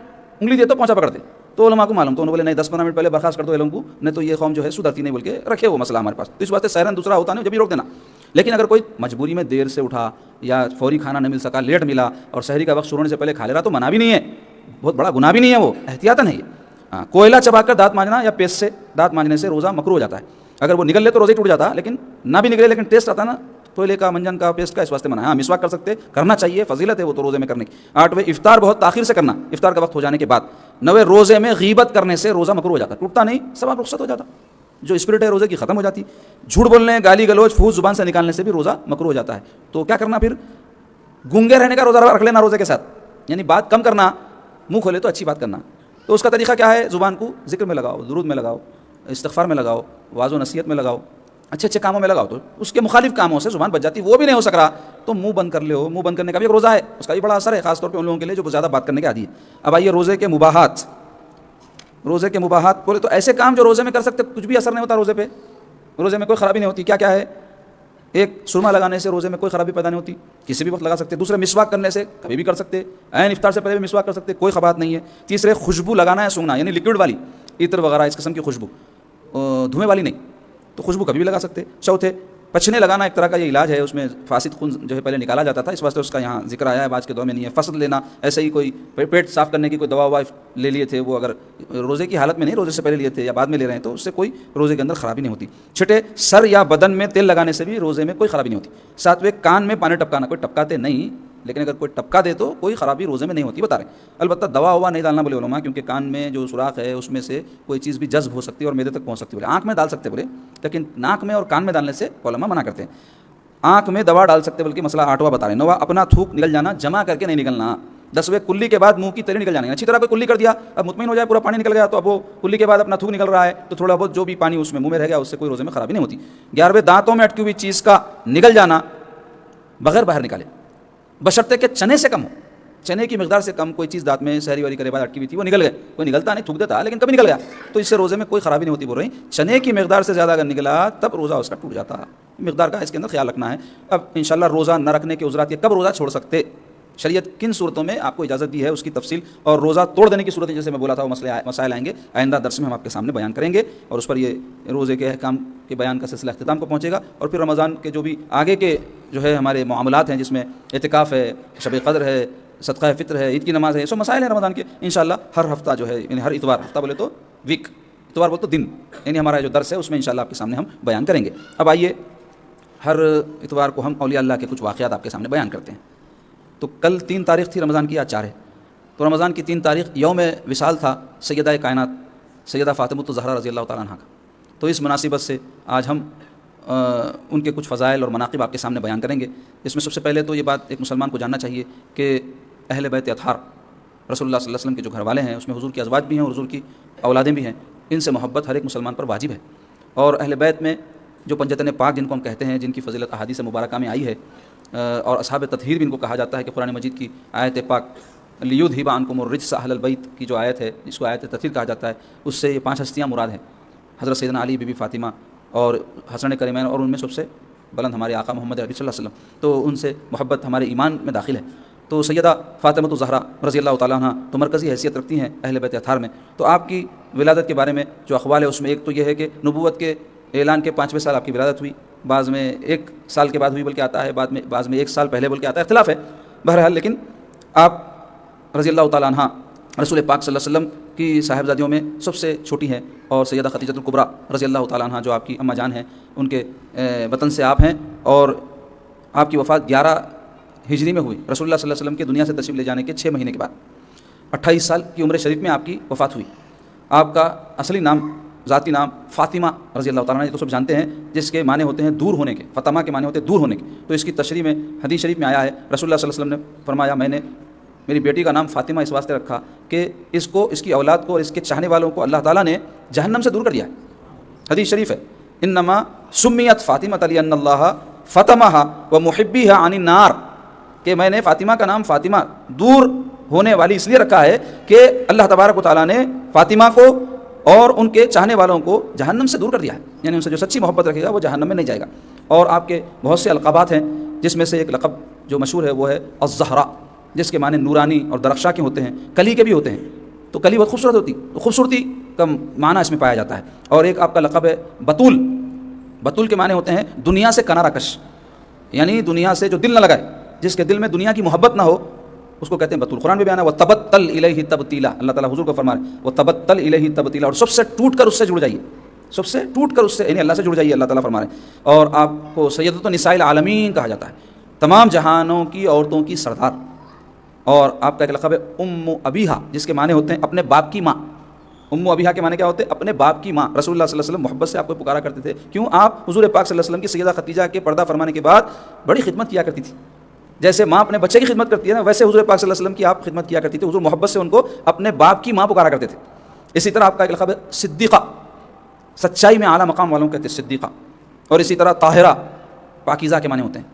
انگلی دے تو پانچا پکڑتے. تو علماء کو معلوم, تو انہوں نے بولے نہیں 10-15 منٹ پہلے برخاست کر دو علم کو, نہیں تو یہ قوم جو ہے سدھرتی نہیں, بول کے رکھے وہ مسئلہ ہمارے پاس. تو اس واسطے سیرن دوسرا ہوتا نہیں, جب بھی روک دینا. لیکن اگر کوئی مجبوری میں دیر سے اٹھا یا فوری کھانا نہیں مل سکا, لیٹ ملا, اور سحری کا وقت شروع ہونے سے پہلے کھا لے رہا, تو منع بھی نہیں ہے, بہت بڑا گناہ بھی نہیں ہے, وہ احتیاطاً ہے. کوئلہ چبا کر دانت مانجنا یا پیسٹ سے دانت مانجنے سے روزہ مکروہ ہو جاتا ہے. اگر وہ نکل لے تو روزہ ٹوٹ جاتا ہے, لیکن نہ بھی نکلے لیکن ٹیسٹ آتا نا کوئلے کا, منجن کا, پیسٹ کا, اس واسطے منع ہے. ہاں, مسواک کر سکتے, کرنا چاہیے, فضیلت ہے وہ تو روزے میں کرنے کی. 8ویں, افطار بہت تاخیر سے کرنا, افطار کا وقت ہو جانے کے بعد. 9ویں, روزے میں غیبت کرنے سے روزہ مکروہ ہو جاتا, ٹوٹتا نہیں, ثواب رخصت ہو جاتا, جو اسپرٹ ہے روزے کی ختم ہو جاتی. جھوٹ بولنے, گالی گلوچ, پھوس زبان سے نکالنے سے بھی روزہ مکروہ ہو جاتا ہے. تو کیا کرنا پھر, گونگے رہنے کا روزہ رکھ لینا روزے کے ساتھ, یعنی بات کم کرنا, منہ کھولے تو اچھی بات کرنا. تو اس کا طریقہ کیا ہے, زبان کو ذکر میں لگاؤ, درود میں لگاؤ, استغفار میں لگاؤ, واعظ و نصیحت میں لگاؤ, اچھے اچھے کاموں میں لگاؤ. تو اس کے مخالف کاموں سے زبان بچ جاتی, وہ بھی نہیں ہو سک رہا تو منہ بند کر لے. ہو, منہ بند کرنے کا بھی ایک روزہ ہے, اس کا بھی بڑا اثر ہے, خاص طور پہ ان لوگوں کے لیے جو زیادہ بات کرنے کے عادی ہے. اب آئیے روزے کے مباحات. روزے کے مباحات بولے تو ایسے کام جو روزے میں کر سکتے کچھ بھی اثر نہیں ہوتا روزے پہ، روزے میں کوئی خرابی نہیں ہوتی. کیا کیا ہے؟ ایک سرما لگانے سے روزے میں کوئی خرابی پیدا نہیں ہوتی، کسی بھی وقت لگا سکتے. دوسرے مسواک کرنے سے کبھی بھی کر سکتے، عین افطار سے پہلے بھی مسواک کر سکتے، کوئی خبات نہیں ہے. تیسرے خوشبو لگانا ہے سونگھنا، یعنی لکوڈ والی عطر وغیرہ اس قسم کی خوشبو، دھوئیں والی نہیں، تو خوشبو کبھی بھی لگا سکتے. چوتھے پچھنے لگانا ایک طرح کا یہ علاج ہے، اس میں فاسد خون جو ہے پہلے نکالا جاتا تھا، اس واسطے اس کا یہاں ذکر آیا ہے، آج کے دور میں نہیں ہے. فصل لینا، ایسے ہی کوئی پیٹ صاف کرنے کی کوئی دوا ووا لے لیے تھے، وہ اگر روزے کی حالت میں نہیں، روزے سے پہلے لیے تھے یا بعد میں لے رہے ہیں تو اس سے کوئی روزے کے اندر خرابی نہیں ہوتی. چھٹے سر یا بدن میں تیل لگانے سے بھی روزے میں کوئی خرابی نہیں ہوتی. ساتویں کان میں پانی ٹپکانا، کوئی ٹپکاتے نہیں لیکن اگر کوئی ٹپکا دے تو کوئی خرابی روزے میں نہیں ہوتی، بتا رہے ہیں. البتہ دوا ہوا نہیں ڈالنا بولے علماء، کیونکہ کان میں جو سوراخ ہے اس میں سے کوئی چیز بھی جذب ہو سکتی ہے اور میدے تک پہنچ سکتی ہے. بولے آنکھ میں ڈال سکتے بولے، لیکن ناک میں اور کان میں ڈالنے سے علماء منع کرتے ہیں. آنکھ میں دوا ڈال سکتے بلکہ مسئلہ 8واں بتا رہے ہیں. 9واں اپنا تھوک نکل جانا، جمع کر کے نہیں نکلنا. 10ویں کلی کے بعد منہ کی تری نکل جانا، اچھی طرح کوئی کلی کر دیا، اب مطمئن ہو جائے پورا پانی نکل گیا، تو اب وہ کلی کے بعد اپنا تھوک نکل رہا ہے تو تھوڑا بہت جو بھی پانی اس میں منہ میں رہ گیا اس سے کوئی روزے میں خرابی نہیں ہوتی. 11ویں دانتوں میں اٹکی ہوئی چیز کا نکل جانا بغیر باہر نکالے، بشرطے کہ چنے سے کم ہو. چنے کی مقدار سے کم کوئی چیز دانت میں سحری والی کرے بعد اٹکی ہوئی تھی وہ نکل گئے، کوئی نکلتا نہیں، تھوک دیتا لیکن کبھی نکل گیا تو اس سے روزے میں کوئی خرابی نہیں ہوتی. بول رہی چنے کی مقدار سے زیادہ اگر نکلا تب روزہ اس کا ٹوٹ جاتا ہے. مقدار کا اس کے اندر خیال رکھنا ہے. اب انشاءاللہ روزہ نہ رکھنے کے عذرات، کب روزہ چھوڑ سکتے، شریعت کن صورتوں میں آپ کو اجازت دی ہے اس کی تفصیل، اور روزہ توڑ دینے کی صورت جیسے میں بولا تھا وہ مسائل آئیں گے آئندہ درس میں ہم آپ کے سامنے بیان کریں گے، اور اس پر یہ روزے کے احکام کے بیان کا سلسلہ اختتام کو پہنچے گا. اور پھر رمضان کے جو بھی آگے کے جو ہے ہمارے معاملات ہیں، جس میں اعتکاف ہے، شب قدر ہے، صدقہ فطر ہے، عید کی نماز ہے، یہ سب مسائل ہیں رمضان کے. انشاءاللہ ہر ہفتہ جو ہے یعنی ہر اتوار، ہفتہ بولے تو ویک، اتوار بولے تو دن، یعنی ہمارا جو درس ہے اس میں انشاءاللہ آپ کے سامنے ہم بیان کریں گے. اب آئیے ہر اتوار کو ہم اولیاء اللہ کے کچھ واقعات آپ کے سامنے بیان کرتے ہیں. تو کل 3 تاریخ تھی رمضان کی، آج 4 ہے. تو رمضان کی 3 تاریخ یوم وصال تھا سیدہ کائنات سیدہ فاطمہ الزہرا رضی اللہ تعالیٰ عنہ کا. تو اس مناسبت سے آج ہم ان کے کچھ فضائل اور مناقب آپ کے سامنے بیان کریں گے. اس میں سب سے پہلے تو یہ بات ایک مسلمان کو جاننا چاہیے کہ اہل بیت اطہار رسول اللہ صلی اللہ علیہ وسلم کے جو گھر والے ہیں اس میں حضور کی ازواج بھی ہیں اور حضور کی اولادیں بھی ہیں، ان سے محبت ہر ایک مسلمان پر واجب ہے. اور اہل بیت میں جو پنجتن پاک جن کو ہم کہتے ہیں، جن کی فضیلت احادیث مبارکہ میں آئی ہے، اور اصحاب تطہیر بھی ان کو کہا جاتا ہے کہ قرآن مجید کی آیت پاک لیذھب عنکم الرجس اہل البیت کی جو آیت ہے، جس کو آیت تطہیر کہا جاتا ہے، اس سے یہ 5 ہستیاں مراد ہیں. حضرت سیدنا علی، بی بی فاطمہ اور حسن کریمین، اور ان میں سب سے بلند ہمارے آقا محمد عربی صلی اللہ علیہ وسلم. تو ان سے محبت ہمارے ایمان میں داخل ہے. تو سیدہ فاطمہ الزہرا رضی اللہ تعالیٰ عنہ تو مرکزی حیثیت رکھتی ہیں اہل بیت اطہار میں. تو آپ کی ولادت کے بارے میں جو اقوال ہے اس میں ایک تو یہ ہے کہ نبوت کے اعلان کے 5ویں سال آپ کی ولادت ہوئی، بعض میں 1 سال کے بعد ہوئی بلکہ آتا ہے، بعض میں 1 سال پہلے بلکہ آتا ہے، اختلاف ہے بہرحال. لیکن آپ رضی اللہ تعالیٰ عنہ رسول پاک صلی اللہ علیہ وسلم کی صاحبزادیوں میں سب سے چھوٹی ہیں، اور سیدہ خدیجہ الکبریٰ رضی اللہ تعالیٰ عنہ جو آپ کی اماں جان ہیں، ان کے وطن سے آپ ہیں، اور آپ کی وفات 11 ہجری میں ہوئی، رسول اللہ صلی اللہ علیہ وسلم کے دنیا سے تشریف لے جانے کے 6 مہینے کے بعد. 28 سال کی عمر شریف میں آپ کی وفات ہوئی. آپ کا اصلی نام، ذاتی نام فاطمہ رضی اللہ تعالیٰ عنہ، یہ تو سب جانتے ہیں، جس کے معنی ہوتے ہیں دور ہونے کے. فاطمہ کے معنی ہوتے ہیں دور ہونے کے. تو اس کی تشریح میں حدیث شریف میں آیا ہے، رسول اللہ صلی اللہ علیہ وسلم نے فرمایا میں نے میری بیٹی کا نام فاطمہ اس واسطے رکھا کہ اس کو، اس کی اولاد کو اور اس کے چاہنے والوں کو اللہ تعالیٰ نے جہنم سے دور کر دیا ہے. حدیث شریف ہے انما سمیت فاطمہ لأن اللہ فطمہا ومحبیہا عن النار، کہ میں نے فاطمہ کا نام فاطمہ دور ہونے والی اس لیے رکھا ہے کہ اللہ تبارک و تعالیٰ نے فاطمہ کو اور ان کے چاہنے والوں کو جہنم سے دور کر دیا ہے، یعنی ان سے جو سچی محبت رکھے گا وہ جہنم میں نہیں جائے گا. اور آپ کے بہت سے القابات ہیں، جس میں سے ایک لقب جو مشہور ہے وہ ہے الزہرا، جس کے معنی نورانی اور درخشاں کے ہوتے ہیں، کلی کے بھی ہوتے ہیں. تو کلی بہت خوبصورت ہوتی، تو خوبصورتی کا معنی اس میں پایا جاتا ہے. اور ایک آپ کا لقب ہے بطول. بطول کے معنی ہوتے ہیں دنیا سے کنارہ کش، یعنی دنیا سے جو دل نہ لگائے، جس کے دل میں دنیا کی محبت نہ ہو، اس کو کہتے ہیں بطول. قرآن میں بیان ہے وَتَبَتَّلْ إِلَيْهِ تَبْتِيلًا، اللہ تعالیٰ حضور کو فرما رہے ہیں وَتَبَتَّلْ إِلَيْهِ تَبْتِيلًا، اور سب سے ٹوٹ کر اس سے جڑ جائیے، سب سے ٹوٹ کر اس سے، یعنی اللہ سے جڑ جائیے، اللہ تعالیٰ فرما رہے ہیں. اور آپ کو سیدۃ النساء العالمین کہا جاتا ہے، تمام جہانوں کی عورتوں کی سردار. اور آپ کا ایک لقب ہے ام ابیہا، جس کے معنی ہوتے ہیں اپنے باپ کی ماں. ام ابیہا کے معنی کیا ہوتے ہیں؟ اپنے باپ کی ماں. رسول اللہ صلی اللہ علیہ وسلم محبت سے آپ کو پکارا کرتے تھے. کیوں؟ آپ حضور پاک صلی اللہ علیہ وسلم کی سیدہ خدیجہ کے پردہ فرمانے کے بعد بڑی خدمت کیا کرتی تھی. جیسے ماں اپنے بچے کی خدمت کرتی ہے نا، ویسے حضور پاک صلی اللہ علیہ وسلم کی آپ خدمت کیا کرتی تھی. حضور محبت سے ان کو اپنے باپ کی ماں پکارا کرتے تھے. اسی طرح آپ کا ایک لقب ہے صدیقہ، سچائی میں اعلیٰ مقام والوں کہتے ہیں صدیقہ. اور اسی طرح طاہرہ، پاکیزہ کے معنی ہوتے ہیں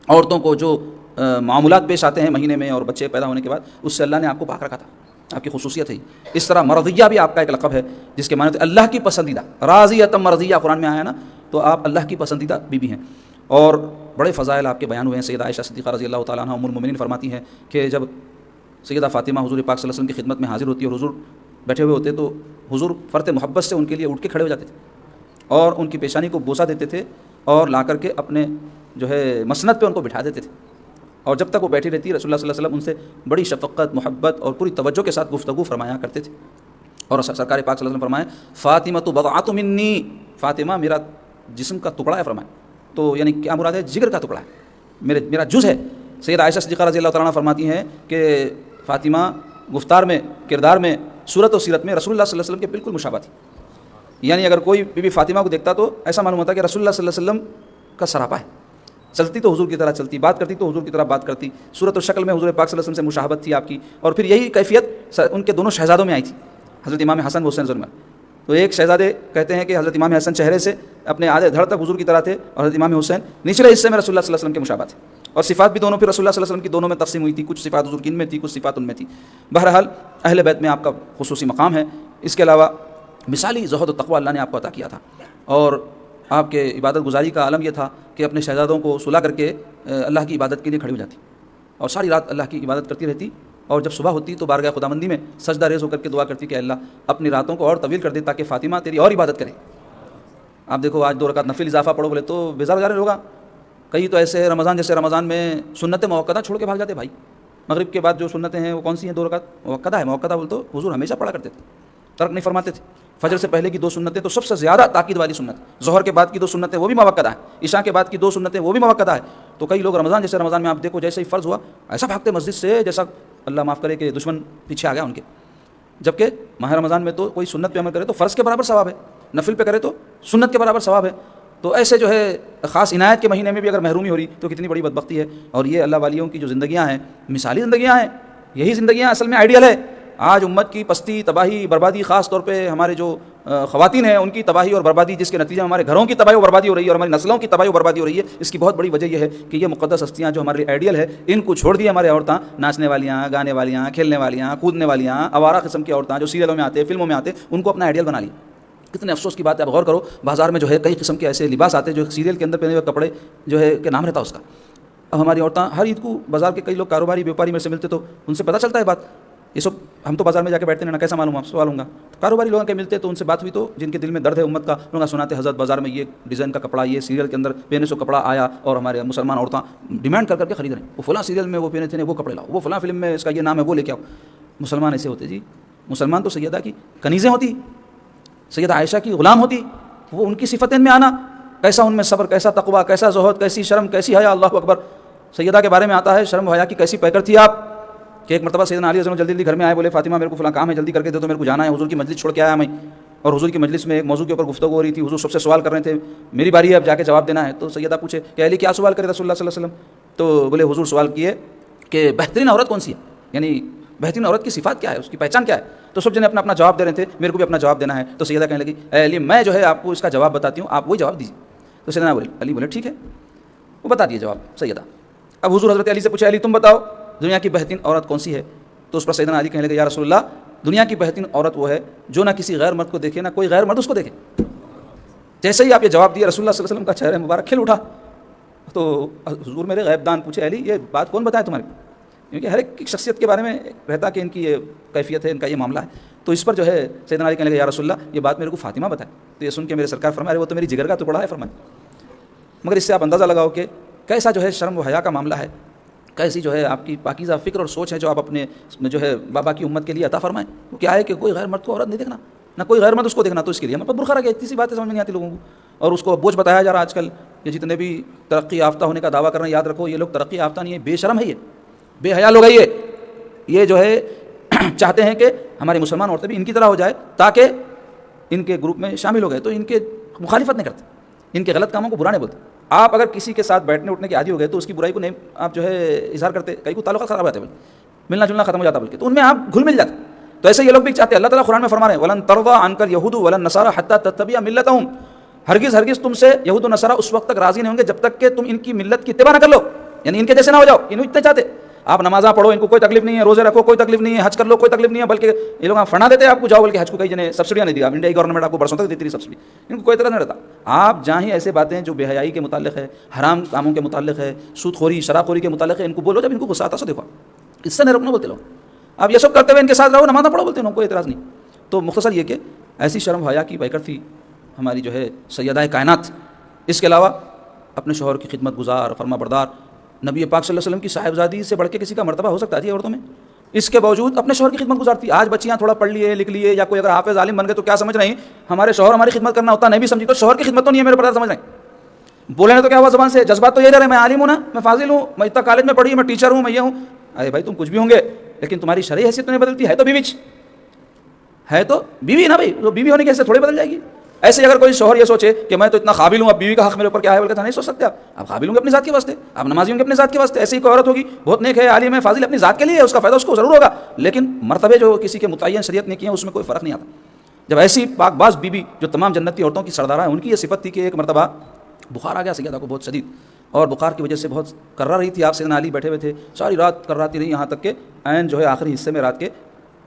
عورتوں کو جو معاملات پیش آتے ہیں مہینے میں اور بچے پیدا ہونے کے بعد، اس سے اللہ نے آپ کو پاک رکھا تھا. آپ کی خصوصیت ہے. اس طرح مرضیہ بھی آپ کا ایک لقب ہے جس کے معنی اللہ کی پسندیدہ، راضیۃ مرضیہ قرآن میں آیا ہے نا، تو آپ اللہ کی پسندیدہ بیوی ہیں. اور بڑے فضائل آپ کے بیان ہوئے ہیں. سیدہ عائشہ صدیقہ رضی اللہ تعالیٰ عنہ ام المؤمنین فرماتی ہیں کہ جب سیدہ فاطمہ حضور پاک صلی اللہ علیہ وسلم کی خدمت میں حاضر ہوتی ہے اور حضور بیٹھے ہوئے ہوتے تو حضور فرط محبت سے ان کے لیے اٹھ کے کھڑے ہو جاتے تھے اور ان کی پیشانی کو بوسہ دیتے تھے اور لا کر کے اپنے جو ہے مسند پہ ان کو بٹھا دیتے تھے. اور جب تک وہ بیٹھی رہتی رسول اللہ صلی اللہ علیہ وسلم ان سے بڑی شفقت، محبت اور پوری توجہ کے ساتھ گفتگو فرمایا کرتے تھے. اور سرکار پاک صلی اللہ علیہ وسلم فرمائے فاطمہ تو بضعۃ منی، فاطمہ میرا جسم کا ٹکڑا ہے فرمائے. تو یعنی کیا مراد ہے؟ جگر کا ٹکڑا ہے، میرا جز ہے. سیدہ عائشہ صدیقہ رضی اللہ تعالیٰ عنہ فرماتی ہیں کہ فاطمہ گفتار میں، کردار میں، صورت و سیرت میں رسول اللہ صلی اللہ علیہ وسلم کے بالکل مشابہ تھی. یعنی اگر کوئی بی بی فاطمہ کو دیکھتا تو ایسا معلوم ہوتا کہ رسول اللہ صلی اللہ علیہ وسلم کا سراپا ہے. چلتی تو حضور کی طرح چلتی، بات کرتی تو حضور کی طرح بات کرتی، صورت و شکل میں حضور پاک صلی اللہ علیہ وسلم سے مشابہت تھی آپ کی. اور پھر یہی کیفیت ان کے دونوں شہزادوں میں آئی تھی، حضرت امام حسن و حسین ظلم. تو ایک شہزادے کہتے ہیں کہ حضرت امام حسن چہرے سے اپنے آدھے دھڑ تک حضور کی طرح تھے اور حضرت امام حسین نچلے حصے میں رسول اللہ صلی اللہ علیہ وسلم کے مشابہ تھے. اور صفات بھی دونوں پھر رسول اللہ صلی اللہ علیہ وسلم کی دونوں میں تقسیم ہوئی تھی، کچھ صفات حضور کی ان میں تھی، کچھ صفات ان میں تھی. بہرحال اہل بیت میں آپ کا خصوصی مقام ہے. اس کے علاوہ مثالی زہد و تقوی اللہ نے آپ کو عطا کیا تھا اور آپ کے عبادت گزاری کا عالم یہ تھا کہ اپنے شہزادوں کو سلا کر کے اللہ کی عبادت کے لیے کھڑی ہو جاتی اور ساری رات اللہ کی عبادت کرتی رہتی. اور جب صبح ہوتی تو بارگاہ خداوندی میں سجدہ ریز ہو کر کے دعا کرتی کہ اللہ اپنی راتوں کو اور طویل کر دے تاکہ فاطمہ تیری اور عبادت کرے. آپ دیکھو آج 2 رکعت نفل اضافہ پڑھو بولے تو بیزار جا رہے ہوگا. کئی تو ایسے رمضان جیسے رمضان میں سنت موقدہ چھوڑ کے بھاگ جاتے. بھائی مغرب کے بعد جو سنتیں ہیں وہ کون سی ہیں؟ 2 رکعت موقدہ ہے. موقدہ بول تو حضور ہمیشہ پڑھا کرتے تھے، ترک نہیں فرماتے تھے. فجر سے پہلے کی 2 سنتیں تو سب سے زیادہ تاکید والی سنت، ظہر کے بعد کی 2 سنتیں وہ بھی موقدہ ہیں، عشاء کے بعد کی 2 سنتیں وہ بھی موقدہ ہے. تو کئی لوگ رمضان جیسے رمضان میں آپ دیکھو جیسے ہی فرض ہوا ایسا بھاگتے مسجد سے جیسا اللہ معاف کرے کہ دشمن پیچھے آ گیا ان کے. جبکہ ماہ رمضان میں تو کوئی سنت پہ عمل کرے تو فرض کے برابر ثواب ہے، نفل پہ کرے تو سنت کے برابر ثواب ہے. تو ایسے جو ہے خاص عنایت کے مہینے میں بھی اگر محرومی ہو رہی تو کتنی بڑی بدبختی ہے. اور یہ اللہ والیوں کی جو زندگیاں ہیں مثالی زندگیاں ہیں، یہی زندگیاں اصل میں آئیڈیل ہے. آج امت کی پستی، تباہی، بربادی، خاص طور پہ ہمارے جو خواتین ہیں ان کی تباہی اور بربادی، جس کے نتیجے میں ہمارے گھروں کی تباہی و بربادی ہو رہی ہے اور ہماری نسلوں کی تباہی و بربادی ہو رہی ہے. اس کی بہت بڑی وجہ یہ ہے کہ یہ مقدس ہستیاں جو ہمارے لیے آئیڈیل ہے ان کو چھوڑ دی ہمارے عورتیں، ناچنے والیاں، گانے والیاں، کھیلنے والیاں، کودنے والیاں، آوارہ قسم کی عورتیں جو سیریلوں میں آتے، فلموں میں آتے، ان کو اپنا آئیڈیل بنا لی. کتنے افسوس کی بات ہے. آپ غور کرو بازار میں جو ہے کئی قسم کے ایسے لباس آتے جو سیریل کے اندر پہنے ہوئے کپڑے جو ہے کہ نام رہتا اس کا. اب ہماری عورتیں ہر عید کو بازار کے کئی لوگ کاروباری بیوپاری میں سے ملتے تو ان سے پتہ چلتا ہے بات. یہ سب ہم تو بازار میں جا کے بیٹھتے ہیں نا، کیسا معلوم آپ سوال ہوں گا. تو کاروباری لوگوں کے ملتے تو ان سے بات ہوئی تو جن کے دل میں درد ہے امت کا، انہوں نے سناتے حضرت بازار میں یہ ڈیزائن کا کپڑا، یہ سیریل کے اندر پہنے سے کپڑا آیا اور ہمارے مسلمان عورتیں ڈیمانڈ کر کے خرید رہے ہیں. وہ فلاں سیریل میں وہ پہنے تھے وہ کپڑے لاؤ، وہ فلاں فلم میں اس کا یہ نام ہے وہ لے کے آؤ. مسلمان ایسے ہوتے جی. مسلمان تو سیدہ کی کنیزیں ہوتی، سیدہ عائشہ کی غلام ہوتی. وہ ان کی صفتیں میں آنا، کیسا ان میں صبر، کیسا تقویٰ، کیسا زہد، کیسی شرم، کیسی حیا. اللہ اکبر. سیدہ کے بارے میں آتا ہے شرم و حیا کی کیسی پیکر تھی آپ کہ ایک مرتبہ سیدنا علی رضی اللہ عنہ جلدی گھر میں آئے، بولے فاطمہ میرے کو فلاں کام ہے جلدی کر کے دے دو، میرے کو جانا ہے، حضور کی مجلس چھوڑ کے آیا میں. اور حضور کی مجلس میں ایک موضوع کے اوپر گفتگو ہو رہی تھی، حضور سب سے سوال کر رہے تھے، میری باری ہے اب جا کے جواب دینا ہے. تو سیدہ پوچھے کہ علی کیا سوال کرے رسول اللہ صلی اللہ علیہ وسلم؟ تو بولے حضور سوال کیے کہ بہترین عورت کون سی ہے، یعنی بہترین عورت کی صفات کیا ہے، اس کی پہچان کیا ہے. تو سب جنے اپنا اپنا جواب دے رہے تھے، میرے کو بھی اپنا جواب دینا ہے. تو سیدہ کہنے لگی اے علی میں جو ہے آپ کو اس کا جواب بتاتی ہوں، آپ وہی جواب دیجیے. تو سیدنا علی بولے ٹھیک ہے، وہ بتا دیے جواب سیدہ. اب حضور حضرت علی سے پوچھا علی تم بتاؤ دنیا کی بہترین عورت کون سی ہے؟ تو اس پر سیدنا علی کہنے لگے یا رسول اللہ دنیا کی بہترین عورت وہ ہے جو نہ کسی غیر مرد کو دیکھے، نہ کوئی غیر مرد اس کو دیکھے. جیسے ہی آپ یہ جواب دیے رسول اللہ صلی اللہ علیہ وسلم کا چہرہ مبارک کھل اٹھا. تو حضور میرے غیب دان پوچھے علی یہ بات کون بتایا تمہارے؟ کیونکہ ہر ایک شخصیت کے بارے میں رہتا کہ ان کی یہ کیفیت ہے، ان کا یہ معاملہ ہے. تو اس پر جو ہے سیدنا علی کہنے لگے یا رسول اللہ یہ بات میرے کو فاطمہ بتائے. تو یہ سن کے میرے سرکار فرمائے وہ تو میری جگر کا ٹکڑا ہے فرمائے. مگر اس سے آپ اندازہ لگاؤ کہ کیسا جو ہے شرم و حیا کا معاملہ ہے، کیسی جو ہے آپ کی پاکیزہ فکر اور سوچ ہے جو آپ اپنے جو ہے بابا کی امت کے لیے عطا فرمائیں. وہ کیا ہے کہ کوئی غیر مرد کو عورت نہیں دیکھنا، نہ کوئی غیر مرد اس کو دیکھنا. تو اس کے لیے ہم پر برخا رہ گیا. اتنی سی باتیں سمجھ میں نہیں آتی لوگوں کو اور اس کو بوجھ بتایا جا رہا. آج کل یہ جتنے بھی ترقی یافتہ ہونے کا دعویٰ کر رہے ہیں یاد رکھو یہ لوگ ترقی یافتہ نہیں ہے، بے شرم ہے، یہ بے حیا لوگ ہے. یہ جو ہے چاہتے ہیں کہ ہماری مسلمان عورتیں بھی ان کی طرح ہو جائے تاکہ ان کے گروپ میں شامل ہو گئے. تو ان کے مخالفت نہیں کرتے، ان کے غلط کاموں کو برا نہیں بولتے. آپ اگر کسی کے ساتھ بیٹھنے اٹھنے کے عادی ہو گئے تو اس کی برائی کو نہیں آپ جو ہے اظہار کرتے، کئی کو تعلقات خراب ہوتے ہیں، ملنا جلنا ختم ہو جاتا بلکہ، تو ان میں آپ گھل مل جاتے. تو ایسے یہ لوگ بھی چاہتے ہیں. اللہ تعالیٰ قرآن میں فرما رہے ہیں وَلَن تَرْضَىٰ عَنْكَ الْيَهُودُ وَلَا النَّصَارَىٰ حَتَّىٰ تَتَّبِعَ مِلَّتَهُمْ. ہرگز تم سے یہود و نصارہ اس وقت تک راضی نہیں ہوں گے جب تک کہ تم ان کی ملت کی اتباع نہ کر لو، یعنی ان کے جیسے نہ ہو جاؤ. انہوں اتنے چاہتے آپ نمازاں پڑھو ان کو کوئی تکلیف نہیں ہے, روزے رکھو کوئی تکلیف نہیں ہے, حج کر لو کوئی تکلیف نہیں ہے, بلکہ یہ لوگ فنڈا دیتے ہیں آپ کو, جاؤ بلکہ حج کو کئی جنے سبسڈیاں نہیں دی, آپ انڈیا کی گورنمنٹ آپ کو برسوں تک دیتی رہی سبسڈی, ان کو کوئی طرح نہیں رہتا. آپ جہاں ہی ایسے باتیں جو بے حیائی کے متعلق ہے, حرام کاموں کے متعلق ہے, سود خوری شراب خوری کے متعلق ہے, ان کو بولو, جب ان کو غصہ آتا ہے دیکھو اس سے نہیں رکنا بولتے لوگ, آپ یہ سب کرتے ہوئے ان کے ساتھ رہو, نماز پڑھو بولتے ہیں, کوئی اعتراض نہیں. تو مختصر یہ کہ ایسی شرم حیا کی پیکر تھی ہماری جو ہے سیدہ کائنات. اس کے علاوہ اپنے شوہر کی خدمت گزار, فرما بردار, نبی پاک صلی اللہ علیہ وسلم کی صاحبزادی سے بڑھ کے کسی کا مرتبہ ہو سکتا ہے جی عورتوں میں؟ اس کے باوجود اپنے شوہر کی خدمت گزارتی. آج بچیاں تھوڑا پڑھ لیے لکھ لیے یا کوئی اگر حافظ عالم بن گئے تو کیا سمجھ رہی ہیں ہمارے شوہر ہماری خدمت کرنا ہوتا نہیں بھی سمجھی, تو شوہر کی خدمت تو نہیں ہے میرے پردہ سمجھ رہے ہیں. بولے تو کیا ہوا زبان سے, جذبات تو یہ رہے, میں عالم ہوں نا, میں فاضل ہوں, میں اتنا کالج میں پڑھی, میں ٹیچر ہوں, میں یہ ہوں. ارے بھائی تم کچھ بھی ہوں گے لیکن تمہاری شرعی حیثیت تو نہیں بدلتی ہے, تو بیوی ہے تو بیوی نا بھائی, تو بیوی ہونے کی حیثیت تھوڑی بدل جائے گی. ایسے اگر کوئی شوہر یہ سوچے کہ میں تو اتنا قابل ہوں, اب بیوی کا حق میرے اوپر کیا ہے بلکہ نہیں سوچ سکتے آپ قابل ہوں گے اپنی ذات کے واسطے, آپ نمازی ہوں گے اپنی ذات کے واسطے. ایسی کوئی عورت ہوگی بہت نیک ہے, عالم ہے, فاضل, اپنی ذات کے لیے اس کا فائدہ اس کو ضرور ہوگا, لیکن مرتبے جو کسی کے متعین شریعت نے کیے ہیں اس میں کوئی فرق نہیں آتا. جب ایسی پاک باز بیوی جو تمام جنتی عورتوں کی سردارہ ہیں, ان کی یہ صفت تھی کہ ایک مرتبہ بخار آ گیا سیدہ کو بہت شدید, اور بخار کی وجہ سے بہت کرا رہی تھی. آپ سیدنا علی بیٹھے ہوئے تھے, ساری رات کراتی رہی, یہاں تک کہ عین جو ہے آخری حصے میں رات کے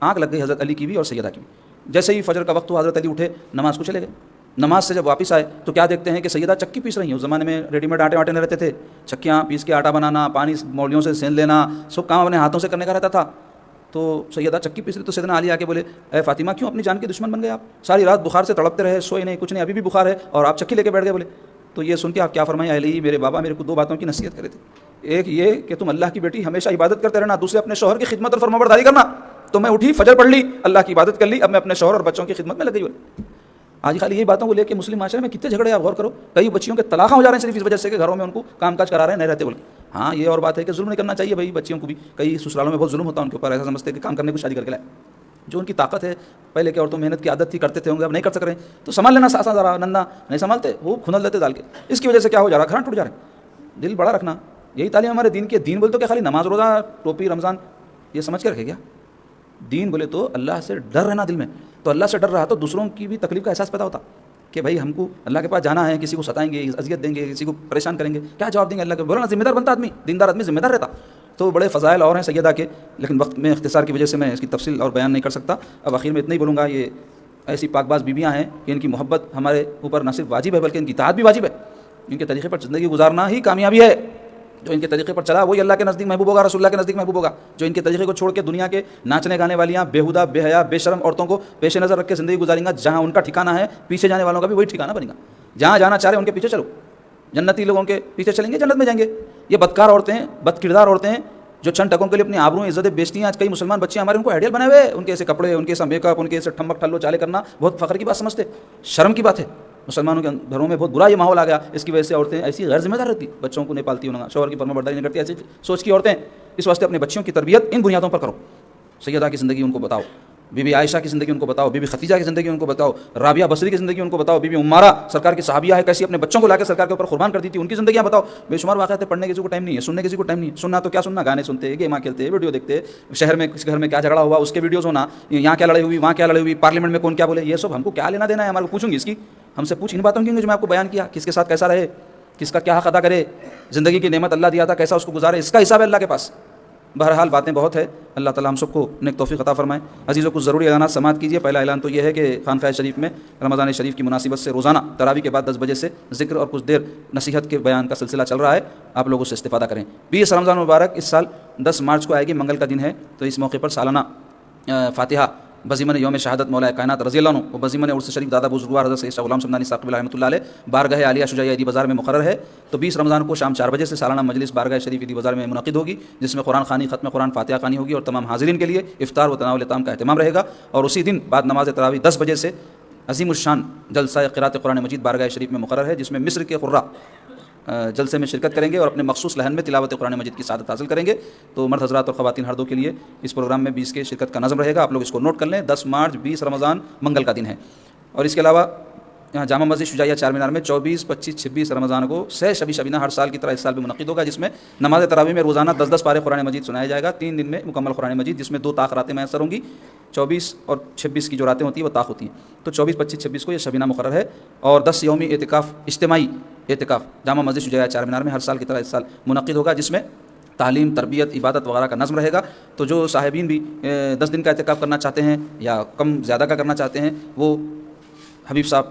آنکھ لگ گئی حضرت علی کی بھی اور سیدہ کی بھی. جیسے ہی فجر کا وقت ہوا حضرت علی اٹھے, نماز کو چلے گئے. نماز سے جب واپس آئے تو کیا دیکھتے ہیں کہ سیدہ چکی پیس رہی ہیں. اس زمانے میں ریڈی میڈ آٹے نہیں رہتے تھے, چکیاں پیس کے آٹا بنانا, پانی مولیوں سے سین لینا, سب کام اپنے ہاتھوں سے کرنے کا رہتا تھا. تو سیدہ چکی پیس رہی, تو سیدنا علی آ کے بولے, اے فاطمہ کیوں اپنی جان کے دشمن بن گئے آپ؟ ساری رات بخار سے تڑپتے رہے, سوئے نہیں, کچھ نہیں, ابھی بھی بخار ہے اور آپ چکی لے کے بیٹھ گئے. بولے تو یہ سن کے آپ کیا فرمائیں, علی میرے بابا میرے کو دو باتوں کی نصیحت کرے تھے. ایک یہ کہ تم اللہ کی بیٹی ہمیشہ عبادت کرتے رہنا, دوسرے اپنے شوہر کی خدمت اور فرمانبرداری کرنا. تو میں اٹھی, فجر پڑھ لی, اللہ کی عبادت کر لی, اب میں اپنے شوہر اور بچوں کی خدمت میں لگ گئی. آج خالی یہ باتوں کو لے کے مسلم معاشرے میں کتنے جھگڑے آپ غور کرو. کئی بچیوں کے طلاق ہو جا رہے ہیں صرف اس وجہ سے کہ گھروں میں ان کو کام کاج کرا رہے ہیں, نہیں رہتے بول کے. ہاں یہ اور بات ہے کہ ظلم نہیں کرنا چاہیے بھائی بچیوں کو بھی, کئی سسرالوں میں بہت ظلم ہوتا ہے ان کے اوپر, ایسا سمجھتے ہیں کہ کام کرنے کو شادی کر کے لائے. جو ان کی طاقت ہے, پہلے کے عورتوں محنت کی عادت تھی, کرتے تھے ہوں گے, اب نہیں کر سک رہے ہیں, تو سنبھال لینا ساسا ذرا, نندا نہیں سنبھالتے, وہ کھنل دیتے ڈال کے. اس کی وجہ سے کیا ہو جا رہا ہے, گھر ٹوٹ جا رہے ہیں. دل بڑا رکھنا, یہی تعلیم ہمارے دین کی. دین بولے تو کیا خالی نماز روزہ ٹوپی رمضان یہ سمجھ کے رکھے گیا؟ دین بولے تو اللہ سے ڈر رہنا دل میں. تو اللہ سے ڈر رہا تو دوسروں کی بھی تکلیف کا احساس پیدا ہوتا کہ بھائی ہم کو اللہ کے پاس جانا ہے, کسی کو ستائیں گے, اذیت دیں گے, کسی کو پریشان کریں گے, کیا جواب دیں گے اللہ کے؟ بولنا ذمہ دار بنتا آدمی, دیندار آدمی ذمہ دار رہتا. تو بڑے فضائل اور ہیں سیدہ کے, لیکن وقت میں اختصار کی وجہ سے میں اس کی تفصیل اور بیان نہیں کر سکتا. اب آخر میں اتنا ہی بولوں گا, یہ ایسی پاک باز بیویاں ہیں کہ ان کی محبت ہمارے اوپر نہ صرف واجب ہے بلکہ ان کی اطاعت بھی واجب ہے. ان کے طریقے پر زندگی گزارنا ہی کامیابی ہے. جو ان کے طریقے پر چلا وہی اللہ کے نزدیک محبوب ہوگا, رسول اللہ کے نزدیک محبوب ہوگا. جو ان کے طریقے کو چھوڑ کے دنیا کے ناچنے گانے والیاں, بےہودہ بے حیا بے شرم عورتوں کو پیش نظر رکھ کے زندگی گزاریں گا, جہاں ان کا ٹھکانہ ہے پیچھے جانے والوں کا بھی وہی ٹھکانہ بنے گا. جہاں جانا چاہ رہے ان کے پیچھے چلو, جنتی لوگوں کے پیچھے چلیں گے جنت میں جائیں گے. یہ بدکار عورتیں, بد کردار عورتیں جو چند ٹکوں کے لیے اپنی آبرو عزتیں بیچتی ہیں. آج کئی مسلمان بچے ہمارے ان کو آئیڈیل بنائے ہوئے, ان کے ایسے کپڑے, ان کے ایسا میک اپ, ان کے ایسے ٹھمک ٹھلو چالے کرنا بہت فخر کی بات سمجھتے, شرم کی بات ہے. مسلمانوں کے گھروں میں بہت برا یہ ماحول آ گیا. اس کی وجہ سے عورتیں ایسی غیر ذمہ دار رہتی, بچوں کو نہیں پالتی, انہوں شوہر کی فرمانبرداری نہیں کرتی, ایسی سوچ کی عورتیں. اس واسطے اپنے بچیوں کی تربیت ان بنیادوں پر کرو. سیدہ کی زندگی ان کو بتاؤ, بی بی عائشہ کی زندگی ان کو بتاؤ, بی بی خدیجہ کی زندگی ان کو بتاؤ, رابعہ بصری کی زندگی ان کو بتاؤ, بی بی عمارہ سرکار کی صحابیہ ہے کیسی اپنے بچوں کو لا کے سرکار کے اوپر قربان کر دی تھی, ان کی زندگیاں بتاؤ. بے شمار واقعات ہیں, پڑھنے کسی کو ٹائم نہیں ہے, سننے کسی کو ٹائم نہیں ہے. سننا تو کیا سننا, گانے سنتے, گیماں کھیلتے, ویڈیو دیکھتے, شہر میں کس گھر میں کیا جھگڑا ہوا اس کے ویڈیوز ہونا, یہاں کیا لڑائی ہوئی, وہاں کیا لڑائی ہوئی, پارلیمنٹ میں کون کیا بولے, یہ سب ہم کو کیا لینا دینا ہے. ہمارے کو پوچھوں گی اس کی, ہم سے پوچھ ان باتوں کی جو میں آپ کو بیان کیا, کس کے ساتھ کیسا رہے, کس کا کیا حق ادا کرے, زندگی کی نعمت اللہ دیا تھا کیسا اس کو گزارے, اس کا حساب ہے اللہ کے پاس. بہرحال باتیں بہت ہے, اللہ تعالیٰ ہم سب کو نیک توفیق عطا فرمائے. عزیزوں کو ضروری اعلانات سماعت کیجیے. پہلا اعلان تو یہ ہے کہ خانقاہ شریف میں رمضان شریف کی مناسبت سے روزانہ تراویح کے بعد 10 بجے سے ذکر اور کچھ دیر نصیحت کے بیان کا سلسلہ چل رہا ہے, آپ لوگوں سے استفادہ کریں. 20 رمضان مبارک اس سال 10 مارچ کو آئے گی, منگل کا دن ہے, تو اس موقع پر سالانہ فاتحہ بزیمن یوم شہادت مولا کائنات رضی اللہ عنہ و بزیمن عرس شریف دادا بزرگوار حضرت شاہ غلام سمدانی ثاقب رحمۃ اللہ علیہ بارگاہ عالیہ شجاعیہ عیدی بازار میں مقرر ہے. تو 20 رمضان کو شام 4 بجے سے سالانہ مجلس بارگاہ شریف عیدی بازار میں منعقد ہوگی, جس میں قرآن خوانی, ختم قرآن, فاتحہ خوانی ہوگی اور تمام حاضرین کے لیے افطار و تناول طعام کا اہتمام رہے گا. اور اسی دن بعد نماز تراویح 10 بجے سے عظیم الشان جلسہ قرأت قرآن مجید بارگاہ شریف میں مقرر ہے, جس میں مصر کے قراء جلسے میں شرکت کریں گے اور اپنے مخصوص لہن میں تلاوت قرآن مجید کی سعادت حاصل کریں گے. تو مرد حضرات اور خواتین ہر دو کے لیے اس پروگرام میں 20 کے شرکت کا نظم رہے گا. آپ لوگ اس کو نوٹ کر لیں. 10 مارچ 20 رمضان منگل کا دن ہے. اور اس کے علاوہ یہاں جامع مسجد شجاعیہ چار مینار میں 24, 25, 26 رمضان کو سہ شبی شبینہ ہر سال کی طرح اس سال بھی منعقد ہوگا, جس میں نماز تراویح میں روزانہ 10 پارے قرآن مجید سنایا جائے گا. 3 دن میں مکمل قرآن مجید, جس میں 2 طاق راتیں میسر ہوں گی. 24 اور 26 کی جو راتیں ہوتی ہیں وہ طاق ہوتی ہیں. تو 24, 25, 26 کو یہ شبینہ مقرر ہے. اور 10 یومی اعتکاف, اجتماعی اعتکاف جامع مسجد شجاعیہ چار مینار میں ہر سال کی طرح اس سال منعقد ہوگا, جس میں تعلیم، تربیت، عبادت وغیرہ کا نظم رہے گا تو جو صاحبین بھی 10 دن کا اعتکاف کرنا چاہتے ہیں یا کم زیادہ کا کرنا چاہتے ہیں وہ حبیب صاحب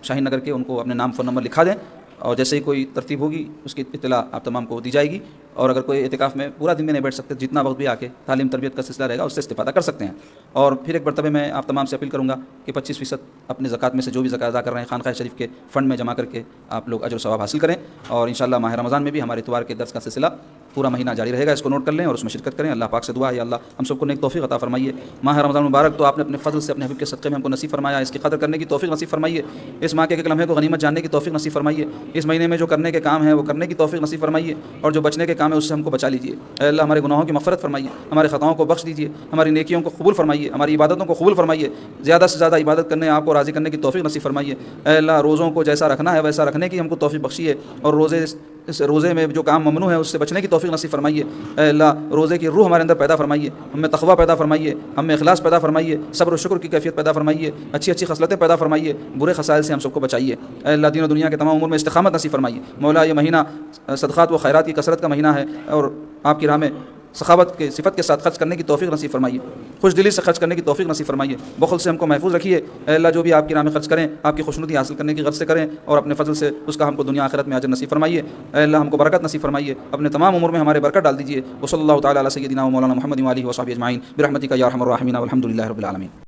شاہین نگر کے ان کو اپنے نام فون نمبر لکھا دیں، اور جیسے ہی کوئی ترتیب ہوگی اس کی اطلاع آپ تمام کو دی جائے گی. اور اگر کوئی اعتکاف میں پورا دن میں نہیں بیٹھ سکتے، جتنا وقت بھی آ کے تعلیم تربیت کا سلسلہ رہے گا اس سے استفادہ کر سکتے ہیں. اور پھر ایک مرتبہ میں آپ تمام سے اپیل کروں گا کہ 25% اپنے زکوٰۃ میں سے جو بھی زکوٰۃ ادا کر رہے ہیں خانقاہ شریف کے فنڈ میں جمع کر کے آپ لوگ اجر و ثواب حاصل کریں. اور انشاءاللہ ماہ رمضان میں بھی ہمارے اتوار کے درس کا سلسلہ پورا مہینہ جاری رہے گا، اس کو نوٹ کر لیں اور اس میں شرکت کریں. اللہ پاک سے دعا ہے یا اللہ ہم سب کو نیک توفیق عطا فرمائیے. ماہ رمضان مبارک تو آپ نے اپنے فضل سے اپنے حبیب کے صدقے میں ہم کو نصیب فرمایا، اس کی قدر کرنے کی توفیق نصیب فرمائیے. اس ماہ کے ایک لمحے کو غنیمت جاننے کی توفیق نصیب فرمائیے. اس مہینے میں جو کرنے کے کام ہیں وہ کرنے کی توفیق نصیب فرمائیے، اور جو بچنے کے کام ہے اس سے ہم کو بچا لیجیے. اے اللہ ہمارے گناہوں کی مغفرت فرمائیے، ہمارے خطاؤں کو بخش دیجیے، ہماری نیکیوں کو قبول فرمائیے، ہماری عبادتوں کو قبول فرمائیے. زیادہ سے زیادہ عبادت کرنے، آپ کو راضی کرنے کی توفیق نصیب فرمائیے. اے اللہ روزوں کو جیسا رکھنا ہے ویسا رکھنے کی ہم کو توفیق بخشیے، اور اس روزے میں جو کام ممنوع ہے اس سے بچنے کی توفیق نصیب فرمائیے. اے اللہ روزے کی روح ہمارے اندر پیدا فرمائیے، ہم میں تقویٰ پیدا فرمائیے، ہم میں اخلاص پیدا فرمائیے، صبر و شکر کی کیفیت پیدا فرمائیے، اچھی اچھی خصلتیں پیدا فرمائیے، برے خصائل سے ہم سب کو بچائیے. اے اللہ دین و دنیا کے تمام امور میں استقامت نصیب فرمائیے. مولا یہ مہینہ صدقات و خیرات کی کثرت کا مہینہ ہے، اور آپ کی راہ میں سخاوت کے صفت کے ساتھ خرچ کرنے کی توفیق نصیب فرمائیے، خوش دلی سے خرچ کرنے کی توفیق نصیب فرمائیے. بخل سے ہم کو محفوظ رکھیے. اے اللہ جو بھی آپ کی راہ میں خرچ کریں آپ کی خوشنودی حاصل کرنے کی غرض سے کریں، اور اپنے فضل سے اس کا ہم کو دنیا آخرت میں اجر نصیب فرمائیے. اے اللہ ہم کو برکت نصیب فرمائیے، اپنے تمام امور میں ہمارے برکت ڈال دیجیے. وصلی اللہ تعالی علی سیدنا و مولانا محمد و آلہ و صحبہ اجمعین برحمتک یا ارحم الراحمین والحمد للہ رب العالمین.